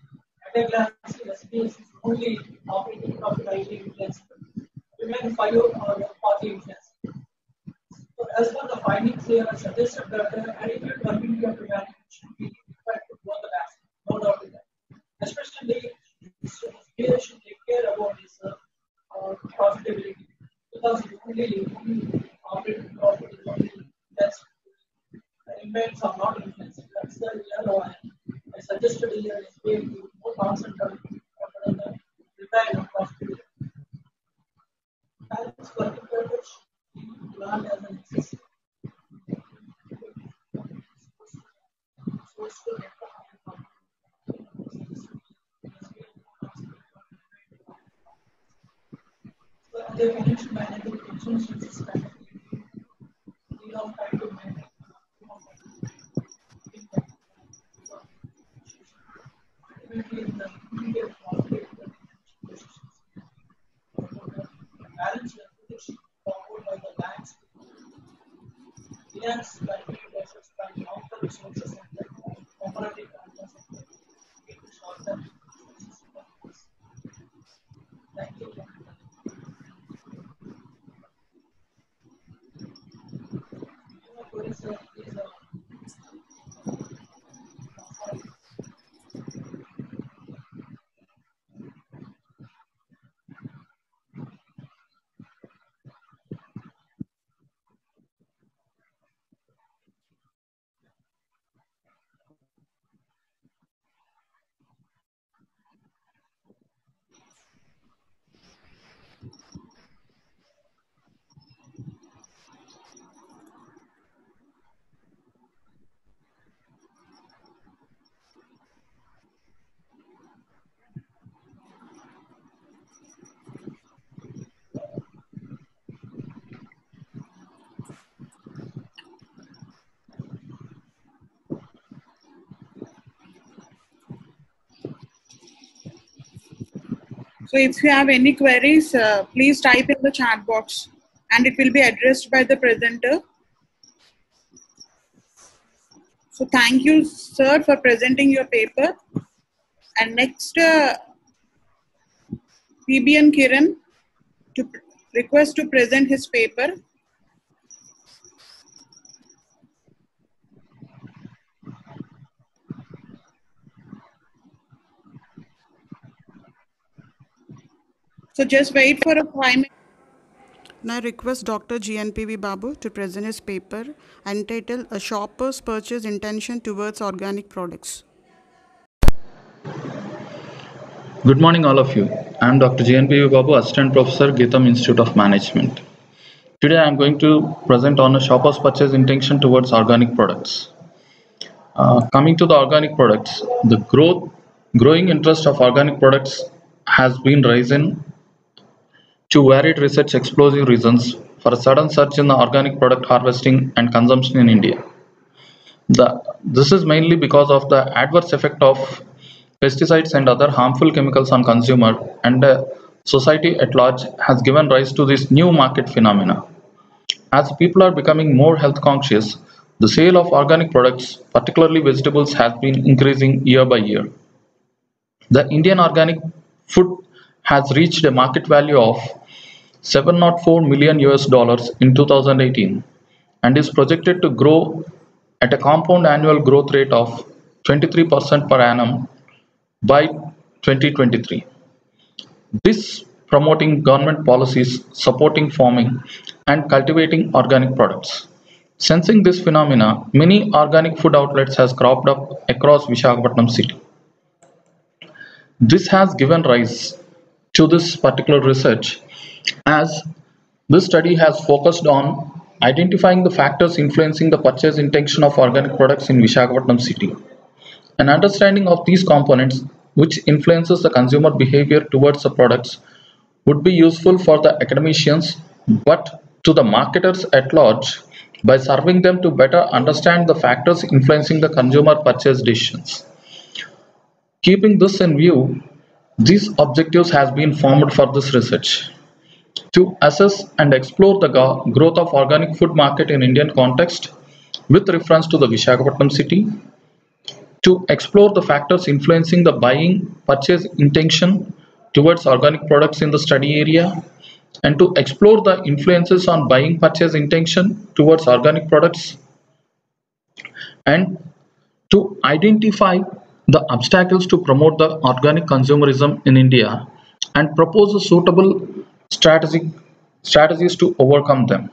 At a glance, SBS is only operating profit highly influenced. Remaining 5 are partly influenced. So, as per the findings here, I suggested that adequate working capital management should be required to grow the bank. No doubt in that. Especially, SBI should take care about this profitability, because it only operating profit is only that's impacts are not influenced. That's the real I suggested here SBI to more concentrate on the repair and profitability. Balance working capital should be planned as an excess. The financial management consumes system. We have time to manage. Ultimately, in the immediate market, balance reputation followed by the banks. Finance liability assets by long-term sources and the operating transactions. Short-term. Thank you. So if you have any queries, please type in the chat box and it will be addressed by the presenter. So thank you, sir, for presenting your paper. And next, PBN Kiran to request to present his paper. So just wait for a 5 minutes. Now I request Dr. GNPV Babu to present his paper entitled A Shopper's Purchase Intention Towards Organic Products. Good morning, all of you. I am Dr. GNPV Babu, Assistant Professor, Geetham Institute of Management. Today I am going to present on a shopper's purchase intention towards organic products. Coming to the organic products, the growing interest of organic products has been rising to varied research explosive reasons for a sudden surge in the organic product harvesting and consumption in India. This is mainly because of the adverse effect of pesticides and other harmful chemicals on consumer and society at large has given rise to this new market phenomena. As people are becoming more health conscious, the sale of organic products, particularly vegetables, has been increasing year by year. The Indian organic food has reached a market value of $704 million in 2018 and is projected to grow at a compound annual growth rate of 23% per annum by 2023. This promoting government policies supporting farming and cultivating organic products. Sensing this phenomena, many organic food outlets has cropped up across Visakhapatnam city. This has given rise to this particular research, as this study has focused on identifying the factors influencing the purchase intention of organic products in Visakhapatnam city. An understanding of these components, which influences the consumer behavior towards the products, would be useful for the academicians, but to the marketers at large, by serving them to better understand the factors influencing the consumer purchase decisions. Keeping this in view, these objectives has been formed for this research to assess and explore the growth of organic food market in Indian context with reference to the Visakhapatnam city, to explore the factors influencing the buying purchase intention towards organic products in the study area, and to explore the influences on buying purchase intention towards organic products, and to identify the obstacles to promote the organic consumerism in India and propose a suitable strategies to overcome them.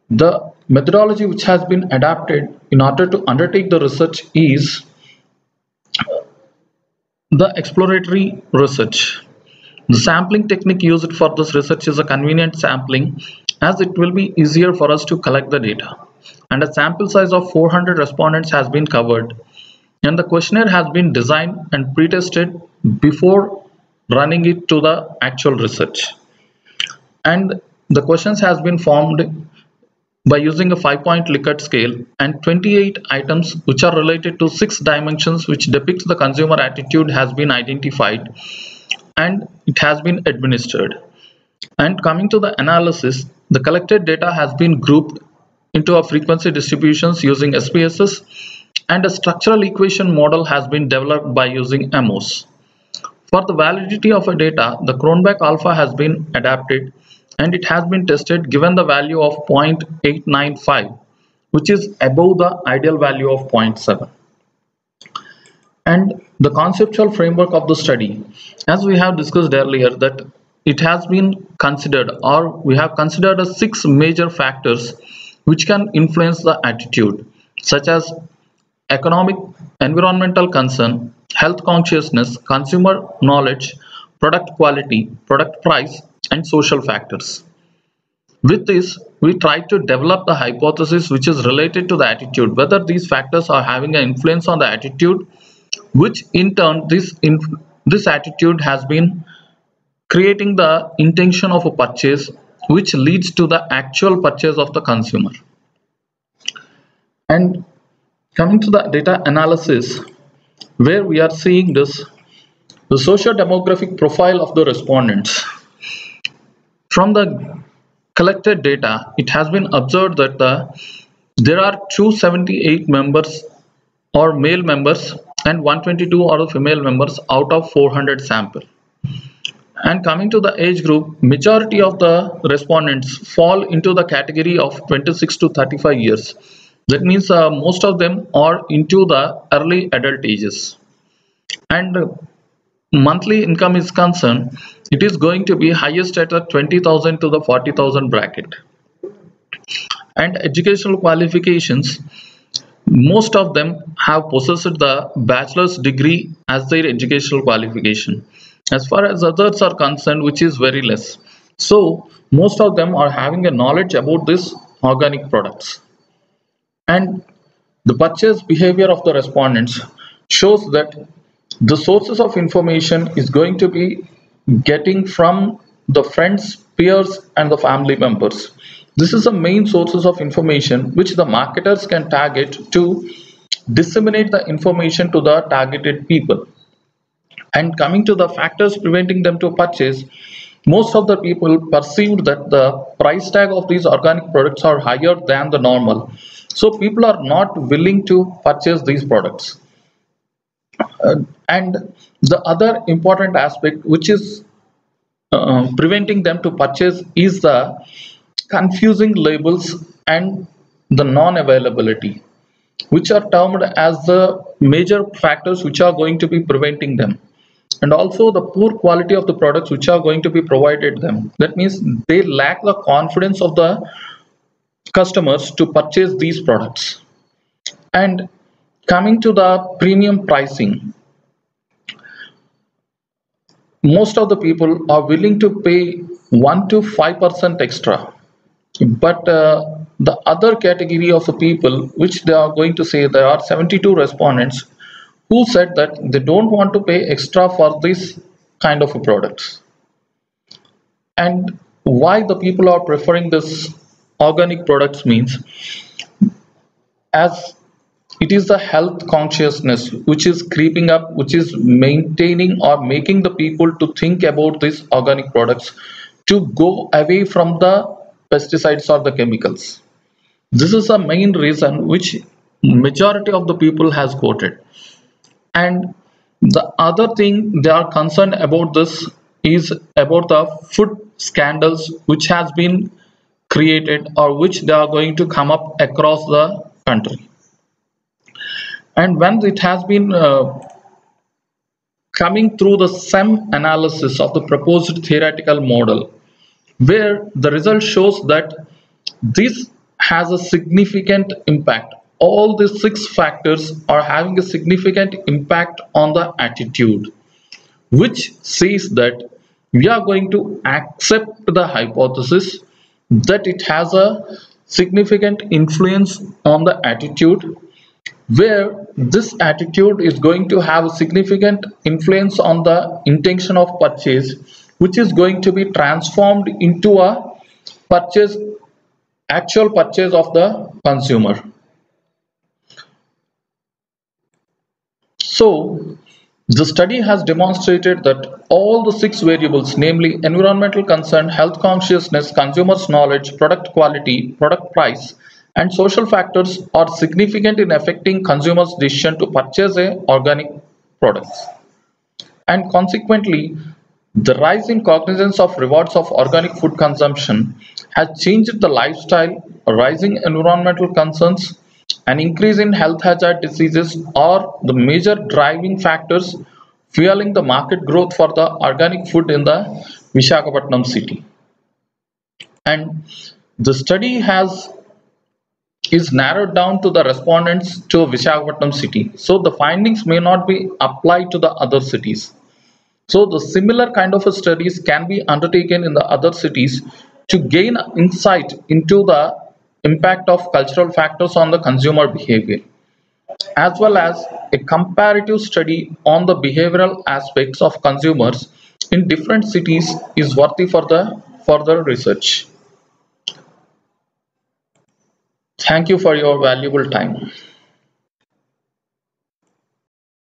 The methodology which has been adapted in order to undertake the research is the exploratory research. The sampling technique used for this research is a convenient sampling, as it will be easier for us to collect the data. And a sample size of 400 respondents has been covered, and the questionnaire has been designed and pre-tested before running it to the actual research. And the questions has been formed by using a 5-point Likert scale and 28 items which are related to 6 dimensions which depicts the consumer attitude has been identified, and it has been administered. And coming to the analysis, the collected data has been grouped into a frequency distributions using SPSS, and a structural equation model has been developed by using MOS. For the validity of a data, the Cronbach alpha has been adapted, and it has been tested given the value of 0.895, which is above the ideal value of 0.7. And the conceptual framework of the study, as we have discussed earlier, that it has been considered, or we have considered, as 6 major factors which can influence the attitude, such as economic, environmental concern, health consciousness, consumer knowledge, product quality, product price, and social factors. With this, we try to develop the hypothesis which is related to the attitude, whether these factors are having an influence on the attitude, which in turn this attitude has been creating the intention of a purchase, which leads to the actual purchase of the consumer. And coming to the data analysis, where we are seeing this, the socio-demographic profile of the respondents. From the collected data, it has been observed that there are 278 members or male members and 122 are the female members out of 400 sample. And coming to the age group, majority of the respondents fall into the category of 26 to 35 years. That means most of them are into the early adult ages. And monthly income is concerned, it is going to be highest at the 20,000 to the 40,000 bracket. And educational qualifications, most of them have possessed the bachelor's degree as their educational qualification. As far as others are concerned, which is very less. So most of them are having a knowledge about this organic products. And the purchase behavior of the respondents shows that the sources of information is going to be getting from the friends, peers, and the family members. This is the main sources of information which the marketers can target to disseminate the information to the targeted people. And coming to the factors preventing them to purchase, most of the people perceived that the price tag of these organic products are higher than the normal. So people are not willing to purchase these products. And the other important aspect which is preventing them to purchase is the confusing labels and the non-availability, which are termed as the major factors which are going to be preventing them. And also the poor quality of the products which are going to be provided them. That means they lack the confidence of the customers to purchase these products. And coming to the premium pricing, most of the people are willing to pay 1 to 5% extra. But the other category of the people, which they are going to say, there are 72 respondents who said that they don't want to pay extra for this kind of products. And why the people are preferring this organic products means, as it is the health consciousness which is creeping up, which is maintaining or making the people to think about these organic products, to go away from the pesticides or the chemicals. This is the main reason which majority of the people has quoted. And the other thing they are concerned about this is about the food scandals which has been created or which they are going to come up across the country. And when it has been coming through the SEM analysis of the proposed theoretical model, where the result shows that this has a significant impact. All the 6 factors are having a significant impact on the attitude, which says that we are going to accept the hypothesis that it has a significant influence on the attitude, where this attitude is going to have a significant influence on the intention of purchase, which is going to be transformed into a purchase, actual purchase of the consumer. So the study has demonstrated that all the 6 variables, namely environmental concern, health consciousness, consumers' knowledge, product quality, product price, and social factors, are significant in affecting consumers' decision to purchase organic products. And consequently, the rise in cognizance of rewards of organic food consumption has changed the lifestyle. Rising environmental concerns, an increase in health hazard diseases are the major driving factors fueling the market growth for the organic food in the Visakhapatnam city. And the study is narrowed down to the respondents to Visakhapatnam city. So the findings may not be applied to the other cities. So the similar kind of studies can be undertaken in the other cities to gain insight into the impact of cultural factors on the consumer behavior, as well as a comparative study on the behavioral aspects of consumers in different cities is worthy for the further research. Thank you for your valuable time.